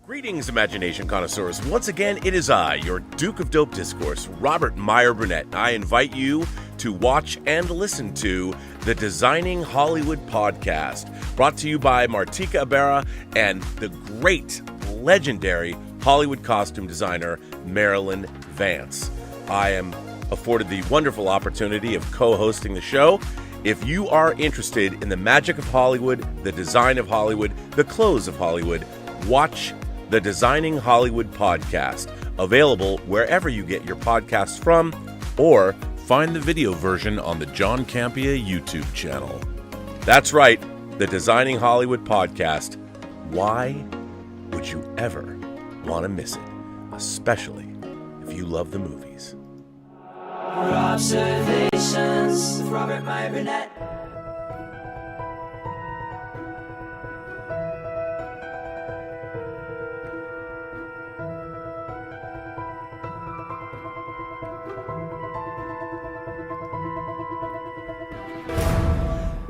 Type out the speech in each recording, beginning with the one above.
Greetings, imagination connoisseurs. Once again, it is I, your Duke of Dope Discourse, Robert Meyer Burnett. I invite you to watch and listen to the Designing Hollywood podcast, brought to you by Martika Ibarra and the great, legendary Hollywood costume designer, Marilyn Vance. I am afforded the wonderful opportunity of co-hosting the show. If you are interested in the magic of Hollywood, the design of Hollywood, the clothes of Hollywood, watch the Designing Hollywood podcast, available wherever you get your podcasts from, or find the video version on the John Campea YouTube channel. That's right, the Designing Hollywood podcast. Why would you ever want to miss it? Especially if you love the movies. Robservations with Robert Meyer Burnett.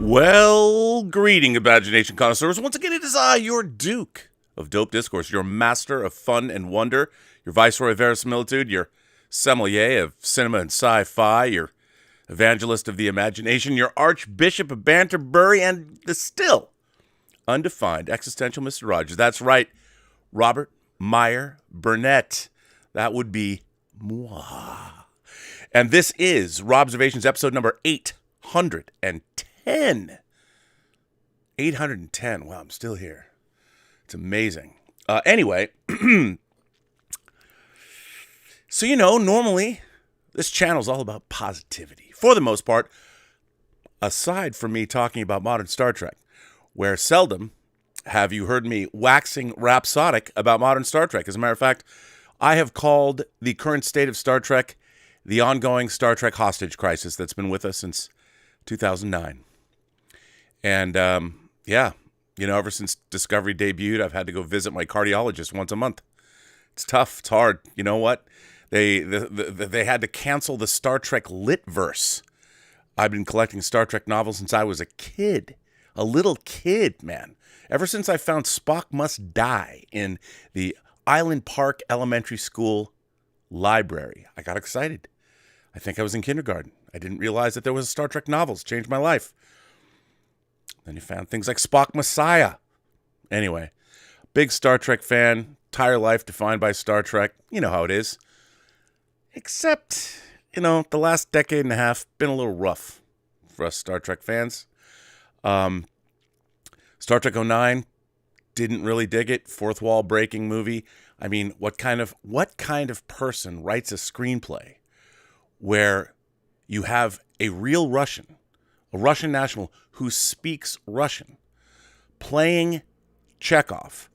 Well, greeting, imagination connoisseurs. Once again, it is I, your Duke of Dope Discourse, your master of fun and wonder, your viceroy of verisimilitude, your sommelier of cinema and sci-fi, your evangelist of the imagination, your archbishop of Banterbury, and the still undefined existential Mr. Rogers. That's right, Robert Meyer Burnett. That would be moi. And this is Robservations episode number 810. 810. Wow, I'm still here. It's amazing. Anyway, so normally this channel is all about positivity, for the most part, aside from me talking about modern Star Trek, where seldom have you heard me waxing rhapsodic about modern Star Trek. As a matter of fact, I have called the current state of Star Trek the ongoing Star Trek hostage crisis that's been with us since 2009. And, ever since Discovery debuted, I've had to go visit my cardiologist once a month. It's tough. It's hard. You know what? They had to cancel the Star Trek Litverse. I've been collecting Star Trek novels since I was a kid. A little kid, man. Ever since I found Spock Must Die in the Island Park Elementary School library, I got excited. I think I was in kindergarten. I didn't realize that there was Star Trek novels. Changed my life. Then you found things like Spock Messiah. Anyway, big Star Trek fan. Entire life defined by Star Trek. You know how it is. Except, the last decade and a half been a little rough for us Star Trek fans. Star Trek 09, didn't really dig it. Fourth wall breaking movie. I mean, what kind of person writes a screenplay where you have a real Russian, a Russian national who speaks Russian, playing Chekhov,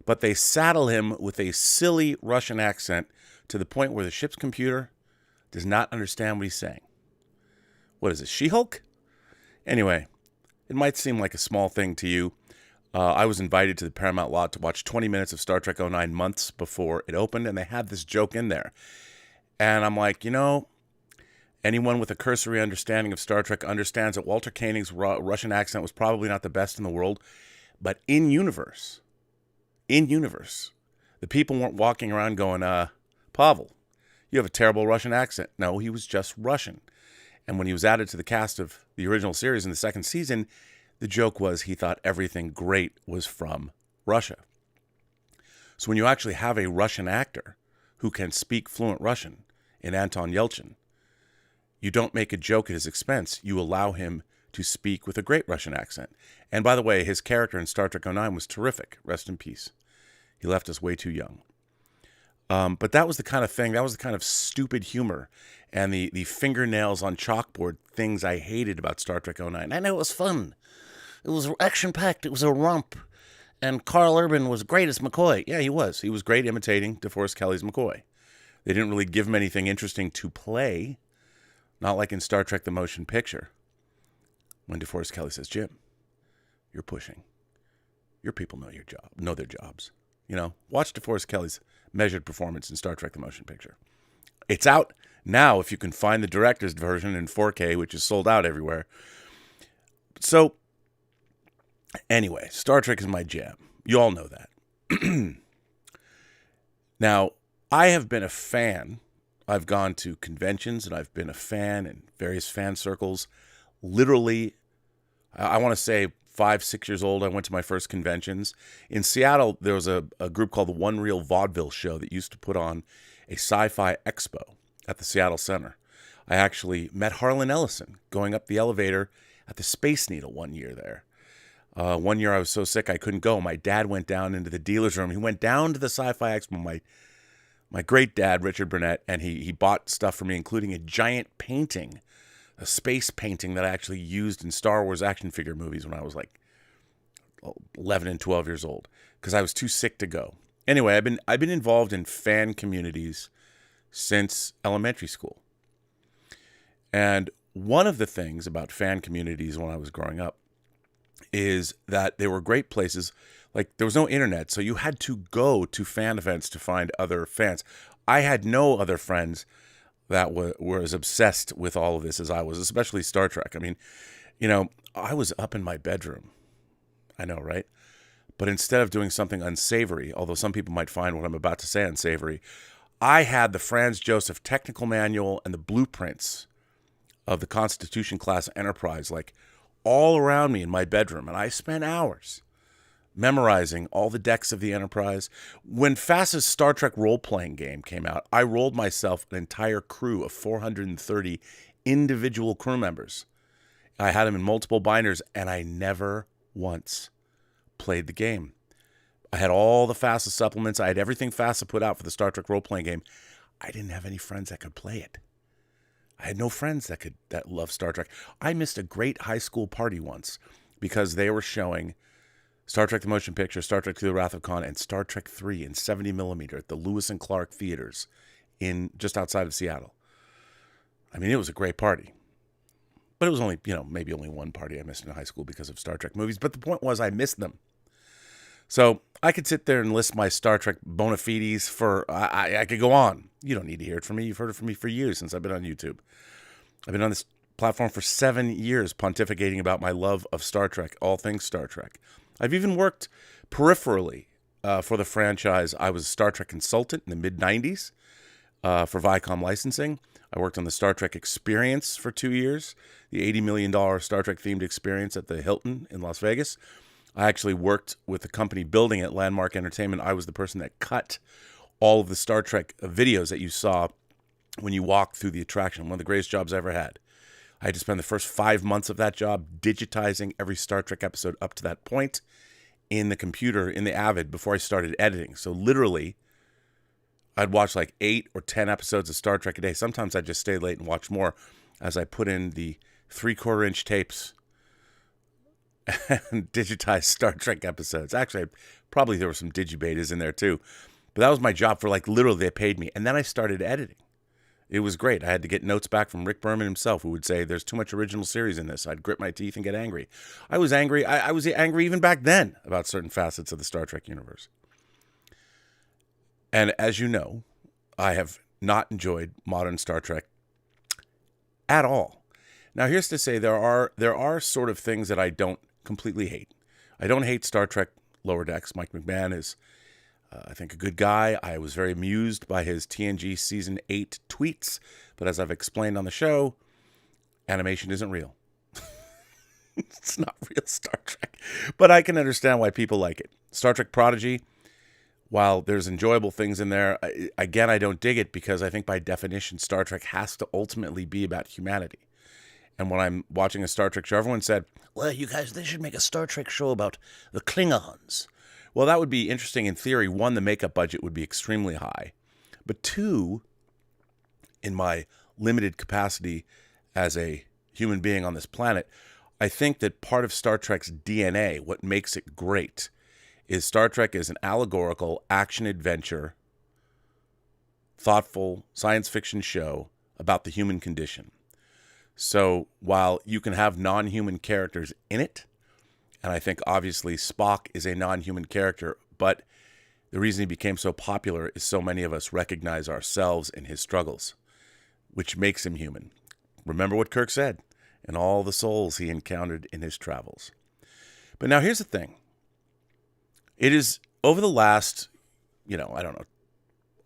but they saddle him with a silly Russian accent to the point where the ship's computer does not understand what he's saying. What is it, She-Hulk? Anyway, it might seem like a small thing to you. I was invited to the Paramount lot to watch 20 minutes of Star Trek 09 months before it opened, and they had this joke in there. And I'm like, anyone with a cursory understanding of Star Trek understands that Walter Koenig's Russian accent was probably not the best in the world. But in universe, the people weren't walking around going, Pavel, you have a terrible Russian accent. No, he was just Russian. And when he was added to the cast of the original series in the second season, the joke was he thought everything great was from Russia. So when you actually have a Russian actor who can speak fluent Russian in Anton Yelchin, you don't make a joke at his expense. You allow him to speak with a great Russian accent. And by the way, his character in Star Trek 09 was terrific. Rest in peace. He left us way too young. But that was the kind of thing, that was the kind of stupid humor and the fingernails on chalkboard things I hated about Star Trek 09. I know it was fun. It was action-packed. It was a romp. And Carl Urban was great as McCoy. Yeah, he was. He was great imitating DeForest Kelley's McCoy. They didn't really give him anything interesting to play. Not like in Star Trek The Motion Picture, when DeForest Kelley says, Jim, you're pushing. Your people know their jobs. Watch DeForest Kelley's measured performance in Star Trek The Motion Picture. It's out now if you can find the director's version in 4K, which is sold out everywhere. So, anyway, Star Trek is my jam. You all know that. Now, I have been a fan. I've gone to conventions and I've been a fan in various fan circles. Literally, I want to say 5, 6 years old, I went to my first conventions. In Seattle, there was a group called the One Reel Vaudeville Show that used to put on a sci-fi expo at the Seattle Center. I actually met Harlan Ellison going up the elevator at the Space Needle one year there. One year I was so sick I couldn't go. My dad went down into the dealer's room. He went down to the Sci-Fi Expo, my great dad, Richard Burnett, and he bought stuff for me, including a giant painting, a space painting that I actually used in Star Wars action figure movies when I was like 11 and 12 years old because I was too sick to go. Anyway, I've been involved in fan communities since elementary school. And one of the things about fan communities when I was growing up is that they were great places. Like, there was no internet, so you had to go to fan events to find other fans. I had no other friends that were as obsessed with all of this as I was, especially Star Trek. I mean, I was up in my bedroom. I know, right? But instead of doing something unsavory, although some people might find what I'm about to say unsavory, I had the Franz Joseph technical manual and the blueprints of the Constitution class Enterprise, like, all around me in my bedroom. And I spent hours memorizing all the decks of the Enterprise. When FASA's Star Trek role-playing game came out, I rolled myself an entire crew of 430 individual crew members. I had them in multiple binders, and I never once played the game. I had all the FASA supplements. I had everything FASA put out for the Star Trek role-playing game. I didn't have any friends that could play it. I had no friends that loved Star Trek. I missed a great high school party once because they were showing Star Trek the Motion Picture, Star Trek II: The Wrath of Khan, and Star Trek 3 in 70 millimeter at the Lewis and Clark theaters in just outside of Seattle. I mean, it was a great party. But it was only, maybe only one party I missed in high school because of Star Trek movies. But the point was I missed them. So I could sit there and list my Star Trek bona fides for, I could go on. You don't need to hear it from me. You've heard it from me for years since I've been on YouTube. I've been on this platform for 7 years pontificating about my love of Star Trek, all things Star Trek. I've even worked peripherally for the franchise. I was a Star Trek consultant in the mid-90s for Viacom licensing. I worked on the Star Trek Experience for 2 years, the $80 million Star Trek-themed experience at the Hilton in Las Vegas. I actually worked with the company building it, Landmark Entertainment. I was the person that cut all of the Star Trek videos that you saw when you walked through the attraction. One of the greatest jobs I ever had. I had to spend the first 5 months of that job digitizing every Star Trek episode up to that point in the computer, in the Avid, before I started editing. So literally, I'd watch like 8 or 10 episodes of Star Trek a day. Sometimes I'd just stay late and watch more as I put in the 3/4-inch tapes and digitize Star Trek episodes. Actually, probably there were some digibetas in there too. But that was my job for literally they paid me. And then I started editing. It was great. I had to get notes back from Rick Berman himself, who would say, there's too much original series in this. I'd grit my teeth and get angry. I was angry. I was angry even back then about certain facets of the Star Trek universe. And as you know, I have not enjoyed modern Star Trek at all. Now, here's to say there are sort of things that I don't completely hate. I don't hate Star Trek Lower Decks. Mike McMahon is, I think, a good guy. I was very amused by his TNG Season 8 tweets. But as I've explained on the show, animation isn't real. It's not real Star Trek. But I can understand why people like it. Star Trek Prodigy, while there's enjoyable things in there, again, I don't dig it because I think by definition, Star Trek has to ultimately be about humanity. And when I'm watching a Star Trek show, everyone said, well, you guys, they should make a Star Trek show about the Klingons. Well, that would be interesting in theory. One, the makeup budget would be extremely high. But two, in my limited capacity as a human being on this planet, I think that part of Star Trek's DNA, what makes it great, is Star Trek is an allegorical action-adventure, thoughtful science fiction show about the human condition. So while you can have non-human characters in it, and I think obviously Spock is a non-human character, but the reason he became so popular is so many of us recognize ourselves in his struggles, which makes him human. Remember what Kirk said, and all the souls he encountered in his travels. But now here's the thing. It is over the last,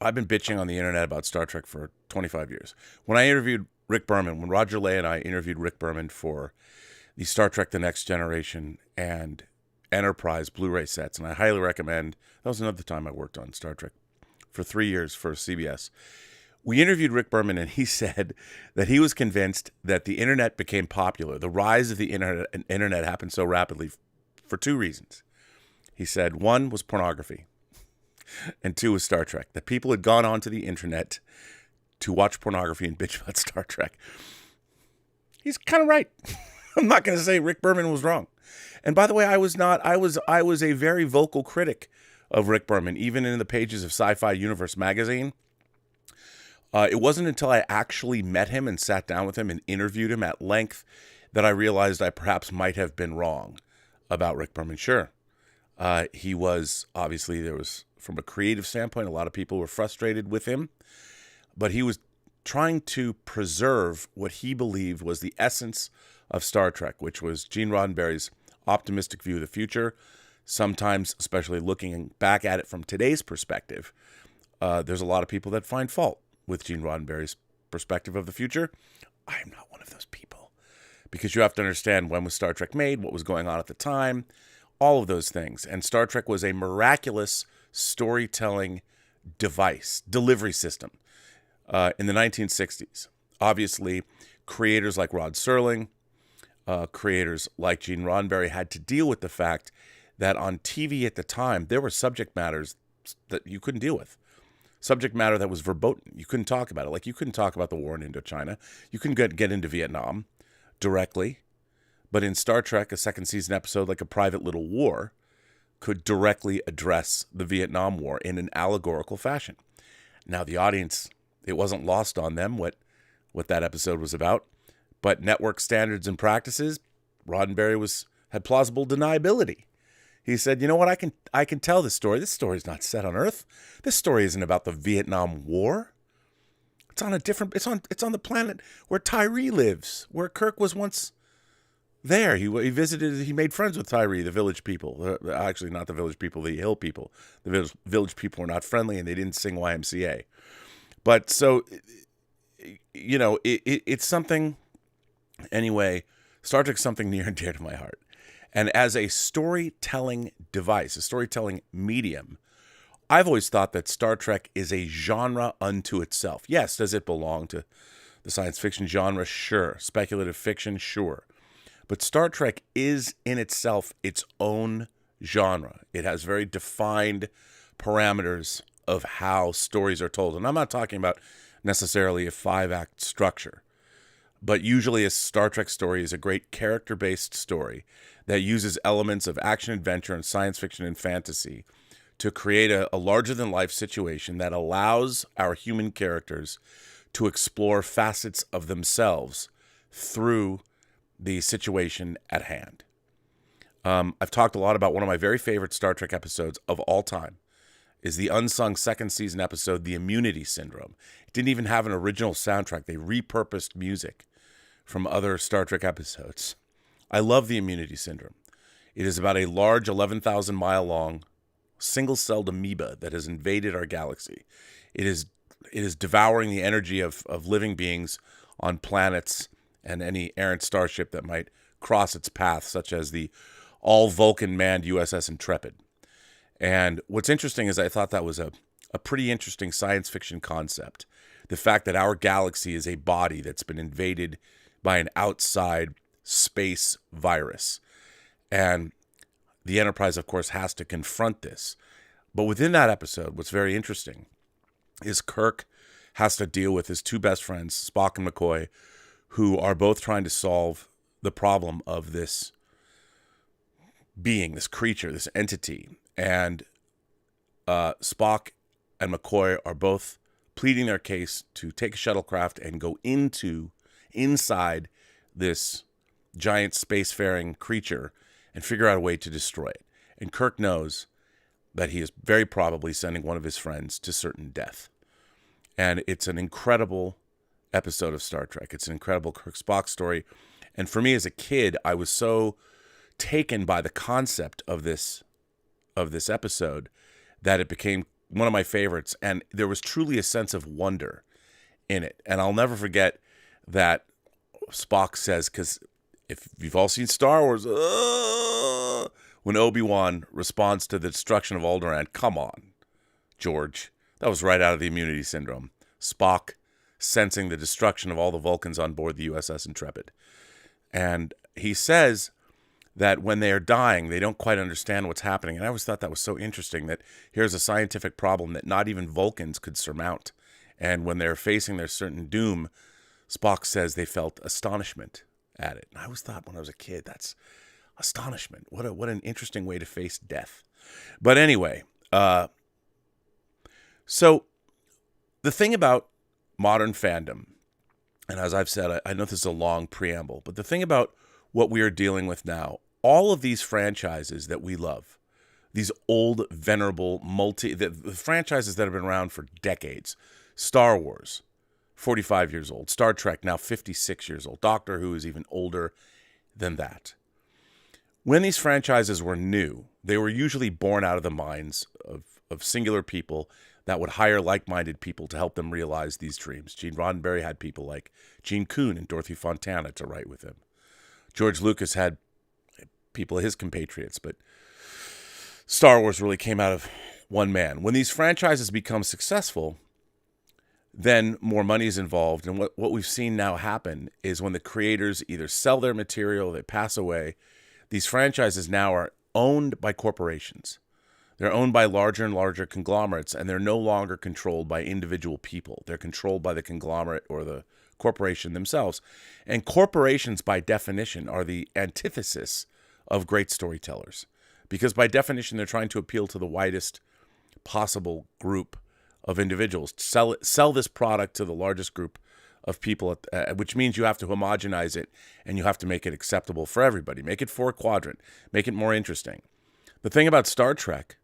I've been bitching on the internet about Star Trek for 25 years. When I interviewed Rick Berman, when Roger Lay and I interviewed Rick Berman for the Star Trek The Next Generation and Enterprise Blu-ray sets, and I highly recommend, that was another time I worked on Star Trek for 3 years for CBS. We interviewed Rick Berman, and he said that he was convinced that the internet became popular. The rise of the internet happened so rapidly for two reasons. He said one was pornography, and two was Star Trek. That people had gone onto the internet to watch pornography and bitch about Star Trek. He's kind of right. I'm not going to say Rick Berman was wrong. And by the way, I was not. I was a very vocal critic of Rick Berman, even in the pages of Sci-Fi Universe magazine. It wasn't until I actually met him and sat down with him and interviewed him at length that I realized I perhaps might have been wrong about Rick Berman. Sure, he was, obviously, there was, from a creative standpoint, a lot of people were frustrated with him, but he was trying to preserve what he believed was the essence of Star Trek, which was Gene Roddenberry's optimistic view of the future. Sometimes, especially looking back at it from today's perspective, there's a lot of people that find fault with Gene Roddenberry's perspective of the future. I am not one of those people, because you have to understand when was Star Trek made, what was going on at the time, all of those things. And Star Trek was a miraculous storytelling device, delivery system in the 1960s. Obviously, creators like Rod Serling, creators like Gene Roddenberry had to deal with the fact that on TV at the time, there were subject matters that you couldn't deal with. Subject matter that was verboten. You couldn't talk about it. Like, you couldn't talk about the war in Indochina. You couldn't get into Vietnam directly. But in Star Trek, a second season episode like A Private Little War could directly address the Vietnam War in an allegorical fashion. Now, the audience, it wasn't lost on them what that episode was about. But network standards and practices, Roddenberry had plausible deniability. He said, you know what, I can tell this story. This story is not set on Earth. This story isn't about the Vietnam War. It's on the planet where Tyree lives, where Kirk was once there. He visited, he made friends with Tyree, the village people. Actually, not the village people, the hill people. The village people were not friendly, and they didn't sing YMCA. But so, you know, it's something, anyway, Star Trek's something near and dear to my heart. And as a storytelling device, a storytelling medium, I've always thought that Star Trek is a genre unto itself. Yes, does it belong to the science fiction genre? Sure. Speculative fiction? Sure. But Star Trek is in itself its own genre. It has very defined parameters of how stories are told. And I'm not talking about necessarily a 5-act structure, but usually a Star Trek story is a great character-based story that uses elements of action, adventure, and science fiction and fantasy to create a larger-than-life situation that allows our human characters to explore facets of themselves through the situation at hand. I've talked a lot about one of my very favorite Star Trek episodes of all time is the unsung second season episode, The Immunity Syndrome. It didn't even have an original soundtrack. They repurposed music from other Star Trek episodes. I love The Immunity Syndrome. It is about a large 11,000-mile-long single-celled amoeba that has invaded our galaxy. It is devouring the energy of living beings on planets and any errant starship that might cross its path, such as the all-Vulcan manned USS Intrepid. And what's interesting is I thought that was a pretty interesting science fiction concept. The fact that our galaxy is a body that's been invaded by an outside space virus. And the Enterprise, of course, has to confront this. But within that episode, what's very interesting is Kirk has to deal with his two best friends, Spock and McCoy, who are both trying to solve the problem of this being, this creature, this entity. And Spock and McCoy are both pleading their case to take a shuttlecraft and go inside this giant spacefaring creature and figure out a way to destroy it. And Kirk knows that he is very probably sending one of his friends to certain death. And it's an incredible episode of Star Trek. It's an incredible Kirk-Spock story. And for me as a kid, I was so taken by the concept of this episode that it became one of my favorites, and there was truly a sense of wonder in it. And I'll never forget that Spock says, because if you've all seen Star Wars, when Obi-Wan responds to the destruction of Alderaan, come on, George. That was right out of the Immunity Syndrome. Spock sensing the destruction of all the Vulcans on board the USS Intrepid. And he says that when they are dying, they don't quite understand what's happening. And I always thought that was so interesting, that here's a scientific problem that not even Vulcans could surmount. And when they're facing their certain doom, Spock says they felt astonishment at it. And I always thought when I was a kid, that's astonishment. What an interesting way to face death. But anyway, so the thing about modern fandom, and as I've said, I know this is a long preamble, but the thing about what we are dealing with now, all of these franchises that we love, these old, venerable, the franchises that have been around for decades, Star Wars, 45 years old, Star Trek, now 56 years old, Doctor Who is even older than that. When these franchises were new, they were usually born out of the minds of singular people that would hire like-minded people to help them realize these dreams. Gene Roddenberry had people like Gene Kuhn and Dorothy Fontana to write with him. George Lucas had people, his compatriots, but Star Wars really came out of one man. When these franchises become successful, then more money is involved. And what we've seen now happen is when the creators either sell their material, they pass away, these franchises now are owned by corporations. They're owned by larger and larger conglomerates, and they're no longer controlled by individual people. They're controlled by the conglomerate or the corporation themselves. And corporations, by definition, are the antithesis of great storytellers, because by definition, they're trying to appeal to the widest possible group of individuals. Sell this product to the largest group of people, which means you have to homogenize it and you have to make it acceptable for everybody. Make it 4-quadrant. Make it more interesting. The thing about Star Trek,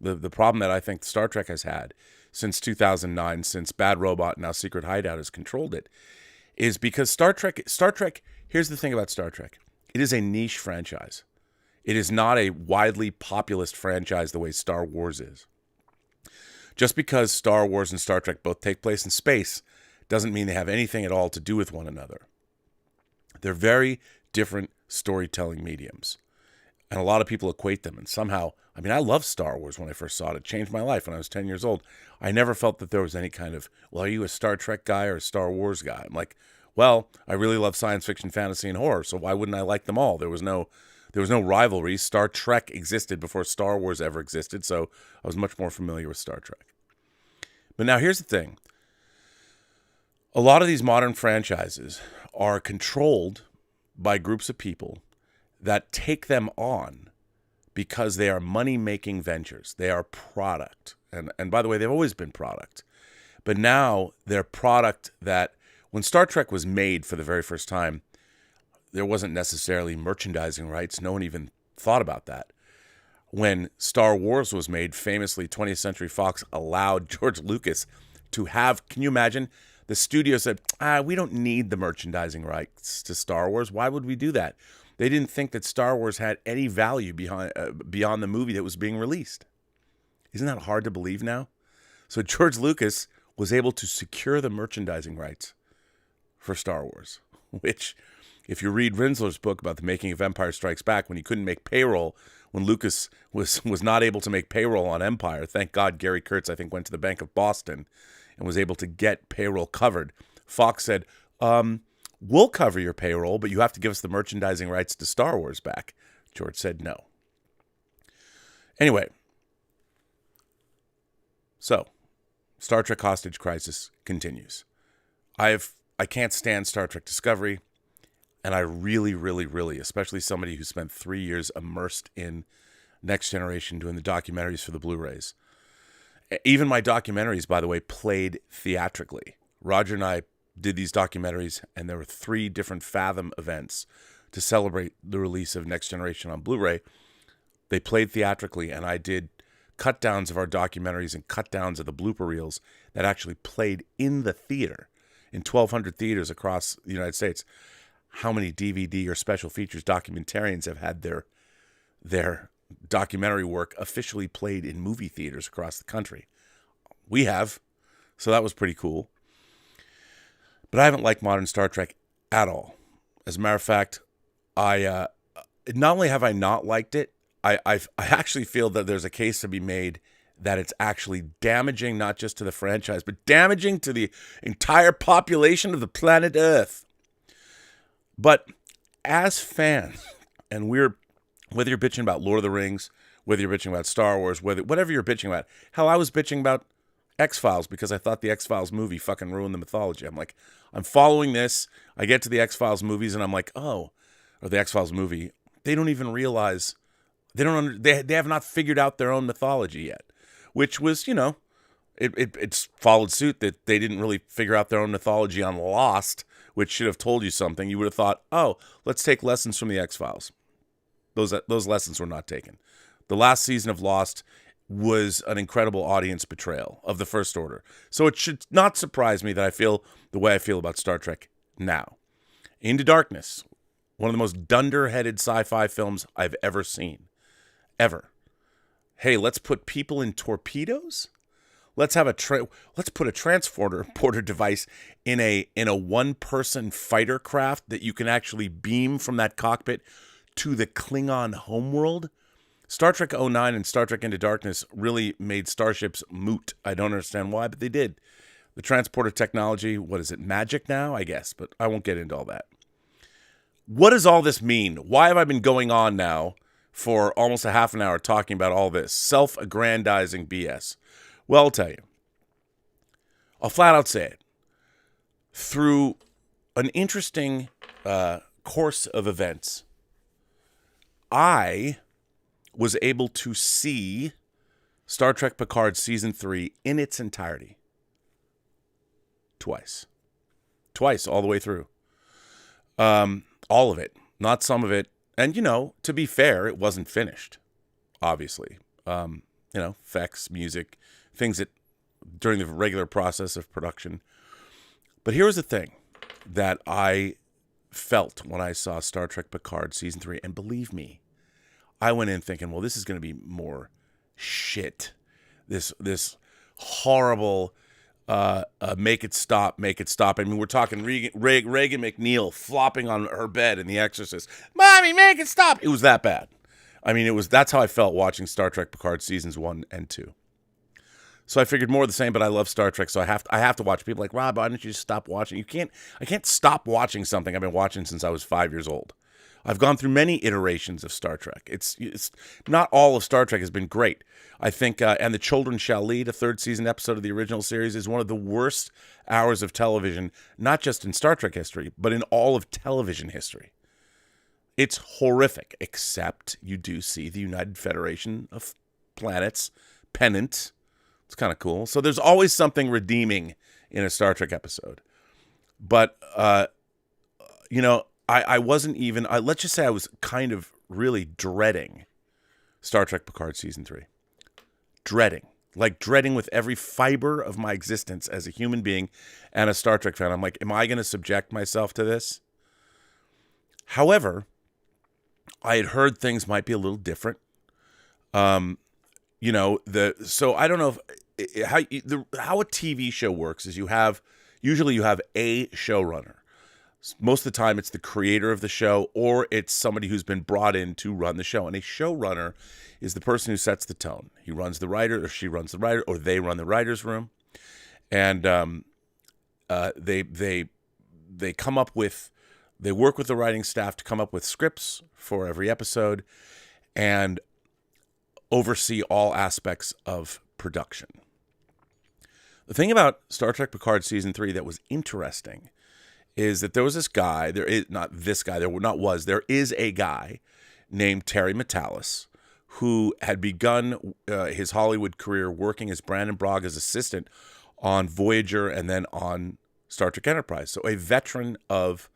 the problem that I think Star Trek has had since 2009, since Bad Robot, now Secret Hideout, has controlled it, is because Star Trek, here's the thing about Star Trek. It is a niche franchise. It is not a widely populist franchise the way Star Wars is. Just because Star Wars and Star Trek both take place in space doesn't mean they have anything at all to do with one another. They're very different storytelling mediums. And a lot of people equate them. And somehow, I mean, I loved Star Wars when I first saw it. It changed my life when I was 10 years old. I never felt that there was any kind of, well, are you a Star Trek guy or a Star Wars guy? I'm like, well, I really love science fiction, fantasy, and horror, so why wouldn't I like them all? There was no rivalry. Star Trek existed before Star Wars ever existed, so I was much more familiar with Star Trek. But now here's the thing. A lot of these modern franchises are controlled by groups of people that take them on because they are money-making ventures. They are product. And by the way, they've always been product. But now they're product that, when Star Trek was made for the very first time, there wasn't necessarily merchandising rights. No one even thought about that. When Star Wars was made, famously 20th Century Fox allowed George Lucas to have, can you imagine? The studio said, we don't need the merchandising rights to Star Wars. Why would we do that? They didn't think that Star Wars had any value beyond the movie that was being released. Isn't that hard to believe now? So George Lucas was able to secure the merchandising rights for Star Wars, which, if you read Rinsler's book about the making of Empire Strikes Back, when he couldn't make payroll, when Lucas was not able to make payroll on Empire, thank God Gary Kurtz, I think, went to the Bank of Boston and was able to get payroll covered. Fox said, we'll cover your payroll, but you have to give us the merchandising rights to Star Wars back. George said no. Anyway, so Star Trek Hostage Crisis continues. I can't stand Star Trek Discovery, and I really, really, really, especially somebody who spent 3 years immersed in Next Generation doing the documentaries for the Blu-rays. Even my documentaries, by the way, played theatrically. Roger and I did these documentaries, and there were 3 different Fathom events to celebrate the release of Next Generation on Blu-ray. They played theatrically, and I did cut-downs of our documentaries and cut-downs of the blooper reels that actually played in the theater, in 1,200 theaters across the United States. How many DVD or special features documentarians have had their documentary work officially played in movie theaters across the country? We have. So that was pretty cool. But I haven't liked modern Star Trek at all. As a matter of fact, I not only have I not liked it, I actually feel that there's a case to be made that it's actually damaging not just to the franchise, but damaging to the entire population of the planet Earth. But as fans, and whether you're bitching about Lord of the Rings, whether you're bitching about Star Wars, whatever you're bitching about, hell, I was bitching about X-Files because I thought the X-Files movie fucking ruined the mythology. I'm like, I'm following this. I get to the X-Files movies and I'm like, or the X-Files movie, they don't even realize, they have not figured out their own mythology yet, which was, it's followed suit that they didn't really figure out their own mythology on Lost, which should have told you something. You would have thought, let's take lessons from the X-Files. Those lessons were not taken. The last season of Lost was an incredible audience betrayal of the First Order. So it should not surprise me that I feel the way I feel about Star Trek now. Into Darkness, one of the most dunder-headed sci-fi films I've ever seen. Ever. Hey, let's put people in torpedoes? Let's have let's put a transporter device in a one-person fighter craft that you can actually beam from that cockpit to the Klingon homeworld. Star Trek 09 and Star Trek Into Darkness really made starships moot. I don't understand why, but they did. The transporter technology, what is it, magic now? I guess, but I won't get into all that. What does all this mean? Why have I been going on now for almost a half an hour talking about all this self-aggrandizing BS? Well, I'll tell you. I'll flat out say it. Through an interesting course of events, I was able to see Star Trek Picard Season 3 in its entirety. Twice, all the way through. All of it, not some of it. And, to be fair, it wasn't finished, obviously. Effects, music, things that during the regular process of production. But here's the thing that I felt when I saw Star Trek Picard Season 3. And believe me, I went in thinking, well, this is going to be more shit. This horrible make it stop. I mean, we're talking Reagan McNeil flopping on her bed in The Exorcist. Mommy, make it stop. It was that bad. I mean, that's how I felt watching Star Trek Picard Seasons 1 and 2. So I figured more of the same, but I love Star Trek, so I have to watch. People are like, Rob, why don't you just stop watching? I can't stop watching something I've been watching since I was 5 years old. I've gone through many iterations of Star Trek. It's not all of Star Trek has been great. I think, And the Children Shall Lead, a third season episode of the original series, is one of the worst hours of television, not just in Star Trek history, but in all of television history. It's horrific, except you do see the United Federation of Planets pennant. It's kind of cool. So there's always something redeeming in a Star Trek episode. But, I wasn't even, let's just say I was kind of really dreading Star Trek Picard Season 3. Dreading with every fiber of my existence as a human being and a Star Trek fan. I'm like, am I going to subject myself to this? However, I had heard things might be a little different. So I don't know how a TV show works is usually you have a showrunner. Most of the time, it's the creator of the show, or it's somebody who's been brought in to run the show. And a showrunner is the person who sets the tone. He runs the writer, or she runs the writer, or they run the writer's room, and they come up with, they work with the writing staff to come up with scripts for every episode, and oversee all aspects of production. The thing about Star Trek Picard Season 3 that was interesting is that there was this guy, there is a guy named Terry Matalas who had begun his Hollywood career working as Brandon Braga's assistant on Voyager and then on Star Trek Enterprise. So a veteran of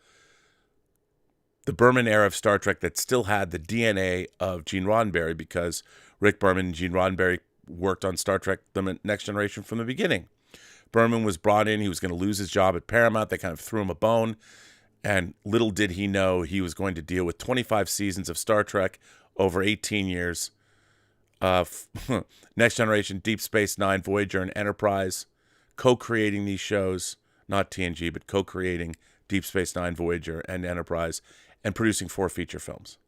the Berman era of Star Trek that still had the DNA of Gene Roddenberry, because Rick Berman and Gene Roddenberry worked on Star Trek The Next Generation from the beginning. Berman was brought in. He was going to lose his job at Paramount. They kind of threw him a bone. And little did he know he was going to deal with 25 seasons of Star Trek over 18 years Next Generation, Deep Space Nine, Voyager, and Enterprise, co-creating these shows, not TNG, but co-creating Deep Space Nine, Voyager, and Enterprise, and producing 4 feature films.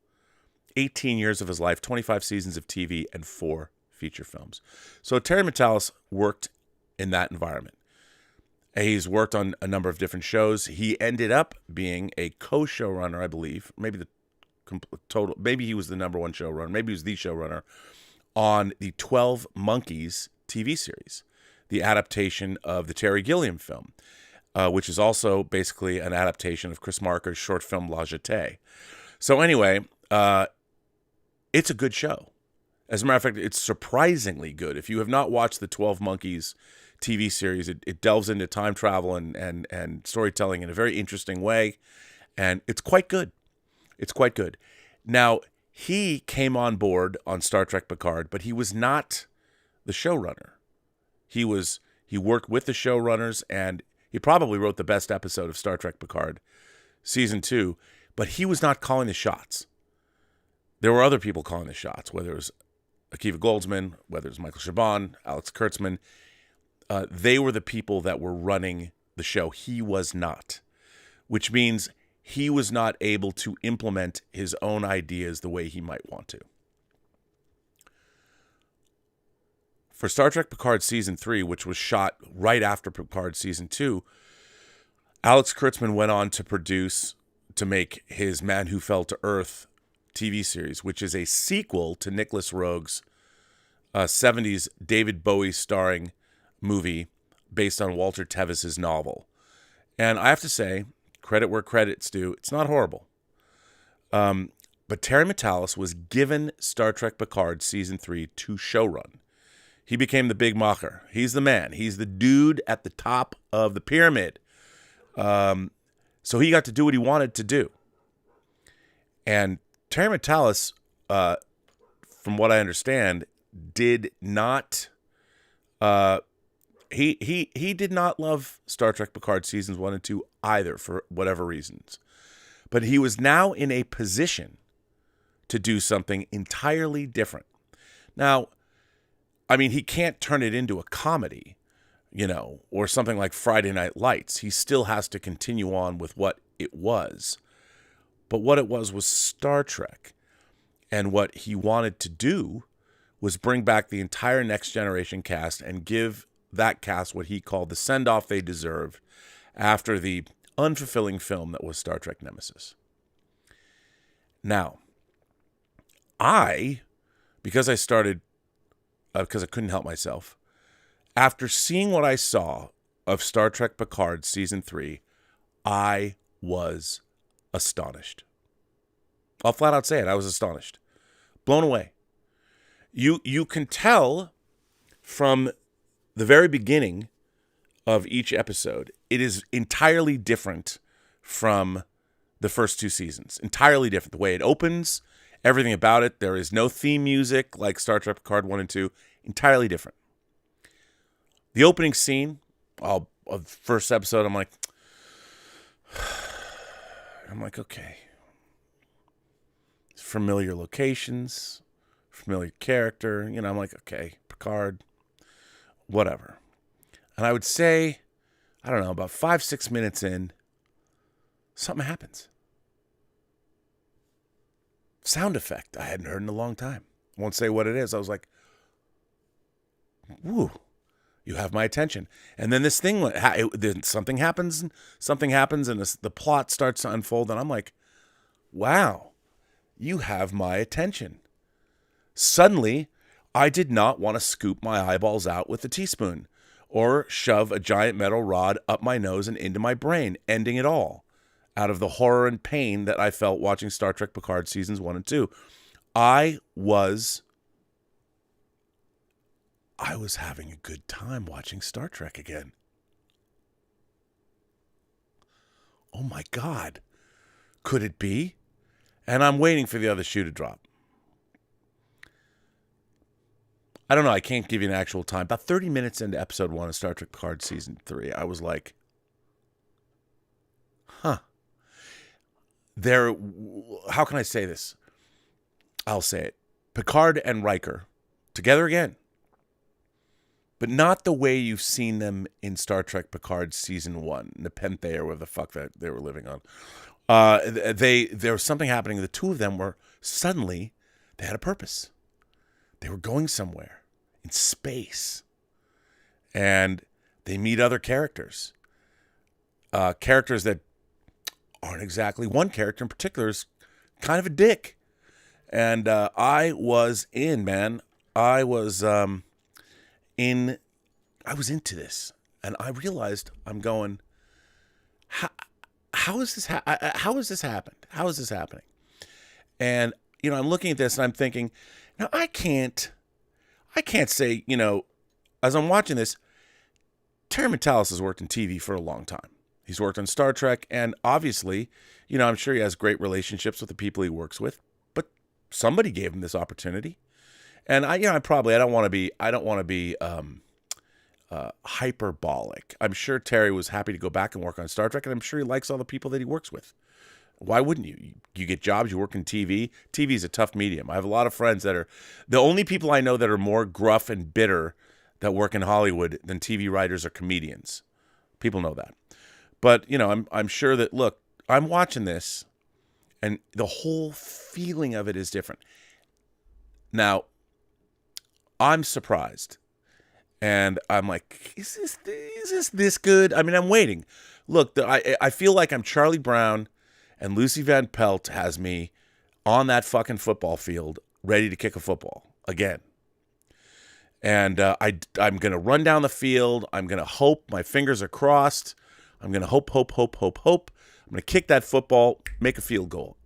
18 years of his life, 25 seasons of TV, and 4 feature films. So Terry Matalas worked in that environment. He's worked on a number of different shows. He ended up being a co-showrunner, I believe. Maybe he was the number one showrunner. Maybe he was the showrunner on the 12 Monkeys TV series, the adaptation of the Terry Gilliam film, which is also basically an adaptation of Chris Marker's short film La Jetée. So anyway, it's a good show. As a matter of fact, it's surprisingly good. If you have not watched the 12 Monkeys TV series, it delves into time travel and storytelling in a very interesting way, and it's quite good. It's quite good. Now, he came on board on Star Trek Picard, but he was not the showrunner. He worked with the showrunners, and he probably wrote the best episode of Star Trek Picard, season 2, but he was not calling the shots. There were other people calling the shots, whether it was Akiva Goldsman, whether it was Michael Chabon, Alex Kurtzman. They were the people that were running the show. He was not, which means he was not able to implement his own ideas the way he might want to. For Star Trek Picard Season 3, which was shot right after Picard Season 2, Alex Kurtzman went on to make his Man Who Fell to Earth TV series, which is a sequel to Nicholas Roeg's 70s David Bowie starring movie based on Walter Tevis's novel. And I have to say, credit where credit's due, it's not horrible. But Terry Matalas was given Star Trek Picard Season 3 to showrun. He became the big macher. He's the man. He's the dude at the top of the pyramid. So he got to do what he wanted to do. And Terry Matalas, from what I understand, did not... He did not love Star Trek Picard Seasons 1 and 2 either, for whatever reasons. But he was now in a position to do something entirely different. Now, I mean, he can't turn it into a comedy, or something like Friday Night Lights. He still has to continue on with what it was. But what it was Star Trek. And what he wanted to do was bring back the entire Next Generation cast and give that cast what he called the send-off they deserved after the unfulfilling film that was Star Trek Nemesis. Now, because I couldn't help myself, after seeing what I saw of Star Trek Picard Season 3, I was astonished. I'll flat out say it. I was astonished. Blown away. You can tell from the very beginning of each episode, it is entirely different from the first 2 seasons. Entirely different. The way it opens, everything about it. There is no theme music like Star Trek Picard 1 and 2. Entirely different. The opening scene of the first episode, I'm like, okay. Familiar locations, familiar character. I'm like, okay, Picard, whatever. And I would say, I don't know, about 5-6 minutes in, something happens. Sound effect I hadn't heard in a long time. I won't say what it is. I was like, woo, you have my attention. And then this thing, then something happens, and the plot starts to unfold, and I'm like, wow, you have my attention. Suddenly, I did not want to scoop my eyeballs out with a teaspoon or shove a giant metal rod up my nose and into my brain, ending it all out of the horror and pain that I felt watching Star Trek Picard Seasons 1 and 2. I was having a good time watching Star Trek again. Oh my God. Could it be? And I'm waiting for the other shoe to drop. I don't know. I can't give you an actual time. About 30 minutes into episode 1 of Star Trek Picard Season 3, I was like, huh. How can I say this? I'll say it. Picard and Riker together again. But not the way you've seen them in Star Trek Picard Season 1, Nepenthe or whatever the fuck that they were living on. There was something happening. The two of them were suddenly, they had a purpose. They were going somewhere in space. And they meet other characters. Characters that aren't exactly, one character in particular is kind of a dick. And I was in, man. I was into this, and I realized I'm going, how is this happened? How is this happening? And I'm looking at this and I'm thinking, now I can't say, as I'm watching this, Terry Matalas has worked in TV for a long time. He's worked on Star Trek, and obviously, I'm sure he has great relationships with the people he works with. But somebody gave him this opportunity. And I don't want to be hyperbolic. I'm sure Terry was happy to go back and work on Star Trek, and I'm sure he likes all the people that he works with. Why wouldn't you? You get jobs, you work in TV. TV is a tough medium. I have a lot of friends that are the only people I know that are more gruff and bitter that work in Hollywood than TV writers or comedians. People know that. But, I'm sure that, look, I'm watching this, and the whole feeling of it is different. Now, I'm surprised. And I'm like, is this good? I mean, I'm waiting. Look, I feel like I'm Charlie Brown, and Lucy Van Pelt has me on that fucking football field ready to kick a football again. And I'm going to run down the field. I'm going to hope. My fingers are crossed. I'm going to hope. I'm going to kick that football, make a field goal.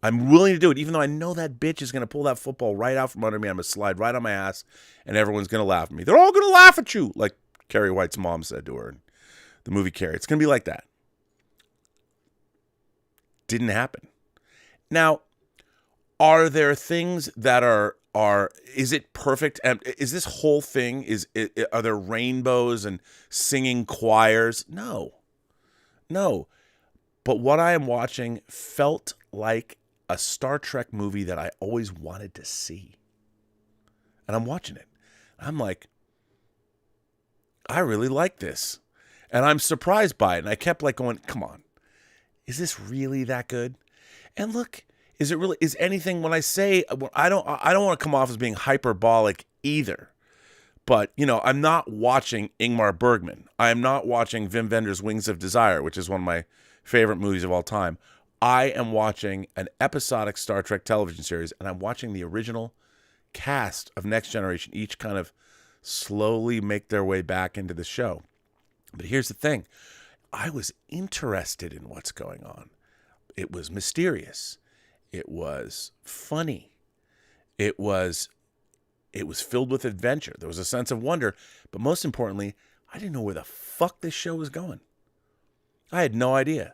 I'm willing to do it, even though I know that bitch is going to pull that football right out from under me. I'm going to slide right on my ass, and everyone's going to laugh at me. They're all going to laugh at you, like Carrie White's mom said to her in the movie Carrie. It's going to be like that. Didn't happen. Now, are there things that are is it perfect? Is this whole thing, are there rainbows and singing choirs? No. But what I am watching felt like a Star Trek movie that I always wanted to see. And I'm watching it. I'm like, I really like this. And I'm surprised by it. And I kept going, come on, is this really that good? And look, is anything, when I say, I don't want to come off as being hyperbolic either. But, I'm not watching Ingmar Bergman. I am not watching Wim Wenders' Wings of Desire, which is one of my favorite movies of all time. I am watching an episodic Star Trek television series, and I'm watching the original cast of Next Generation, each kind of slowly make their way back into the show. But here's the thing. I was interested in what's going on. It was mysterious. It was funny. It was filled with adventure. There was a sense of wonder. But most importantly, I didn't know where the fuck this show was going. I had no idea.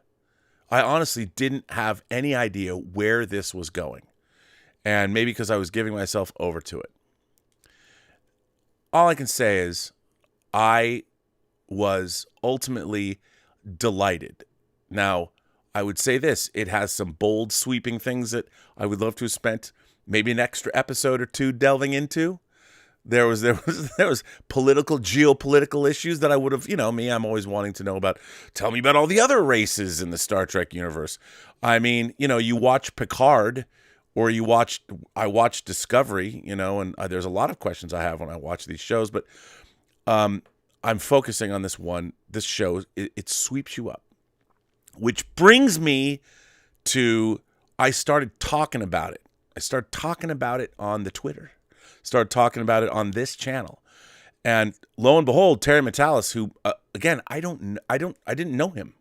I honestly didn't have any idea where this was going. And maybe because I was giving myself over to it. All I can say is I was ultimately delighted. Now, I would say this. It has some bold, sweeping things that I would love to have spent maybe an extra episode or two delving into. There was political, geopolitical issues that I would have, me, I'm always wanting to know about. Tell me about all the other races in the Star Trek universe. I mean, you watch Picard or I watch Discovery, and there's a lot of questions I have when I watch these shows, but I'm focusing on this show. It sweeps you up, which brings me to, I started talking about it. I started talking about it on the Twitter. Started talking about it on this channel, and lo and behold, Terry Matalas, who again I didn't know him.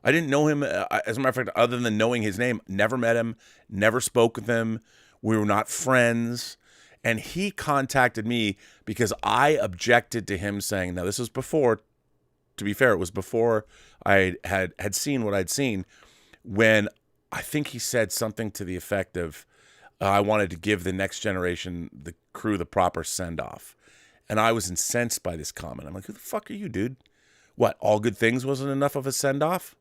I didn't know him as a matter of fact, other than knowing his name. Never met him, never spoke with him. We were not friends, and he contacted me because I objected to him saying. Now this was before. To be fair, it was before I had seen what I'd seen. When I think he said something to the effect of. I wanted to give the Next Generation, the crew, the proper send-off. And I was incensed by this comment. I'm like, who the fuck are you, dude? What, All Good Things wasn't enough of a send-off?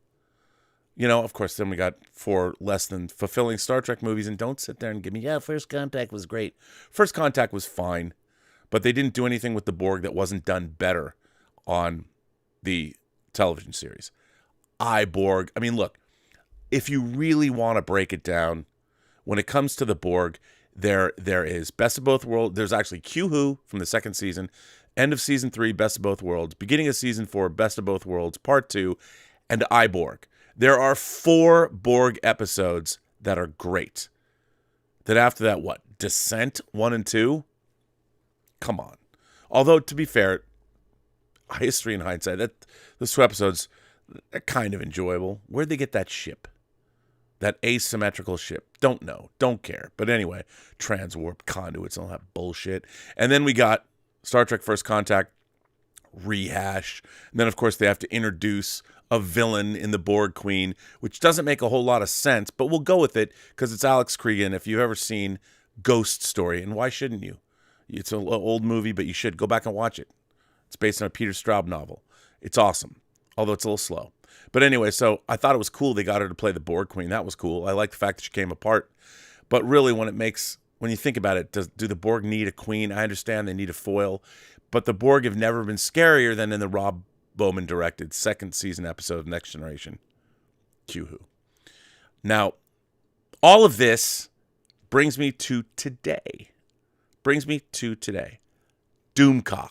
Of course, then we got 4 less than fulfilling Star Trek movies, and don't sit there and give me, First Contact was great. First Contact was fine, but they didn't do anything with the Borg that wasn't done better on the television series. Borg. I mean, look, if you really want to break it down, when it comes to the Borg, there is Best of Both Worlds. There's actually Q-Who from the 2nd season, end of season 3, Best of Both Worlds, beginning of season 4, Best of Both Worlds, part 2, and Borg. There are 4 Borg episodes that are great. Then after that, what? Descent 1 and 2? Come on. Although, to be fair, history and hindsight, those 2 episodes are kind of enjoyable. Where'd they get that ship? That asymmetrical ship? Don't know. Don't care. But anyway, transwarp conduits and all that bullshit. And then we got Star Trek First Contact rehash. And then, of course, they have to introduce a villain in the Borg Queen, which doesn't make a whole lot of sense, but we'll go with it because it's Alex Cregan. If you've ever seen Ghost Story, and why shouldn't you? It's an old movie, but you should go back and watch it. It's based on a Peter Straub novel. It's awesome, although it's a little slow. But anyway, so I thought it was cool they got her to play the Borg Queen. That was cool. I like the fact that she came apart. But really, when you think about it, do the Borg need a queen? I understand they need a foil, but the Borg have never been scarier than in the Rob Bowman-directed 2nd season episode of Next Generation, Q-Who. Now, all of this brings me to today. Doomcock.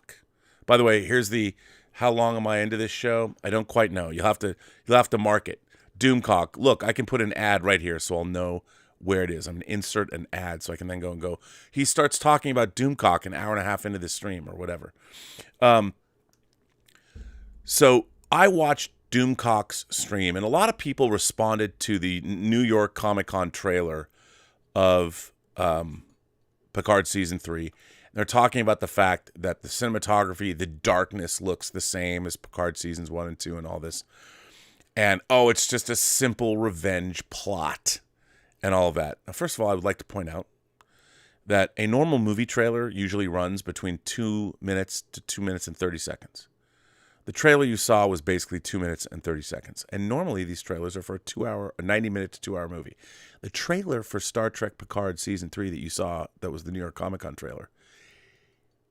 By the way, here's the how long am I into this show? I don't quite know. You'll have to mark it. Doomcock. Look, I can put an ad right here so I'll know where it is. I'm going to insert an ad so I can then go. He starts talking about Doomcock an hour and a half into the stream or whatever. So I watched Doomcock's stream, and a lot of people responded to the New York Comic-Con trailer of Picard Season 3. They're talking about the fact that the cinematography, the darkness looks the same as Picard Seasons 1 and 2 and all this. And, it's just a simple revenge plot and all of that. Now, first of all, I would like to point out that a normal movie trailer usually runs between 2 minutes to 2 minutes and 30 seconds. The trailer you saw was basically 2 minutes and 30 seconds. And normally these trailers are for a 90-minute to 2-hour movie. The trailer for Star Trek Picard Season 3 that you saw, that was the New York Comic-Con trailer,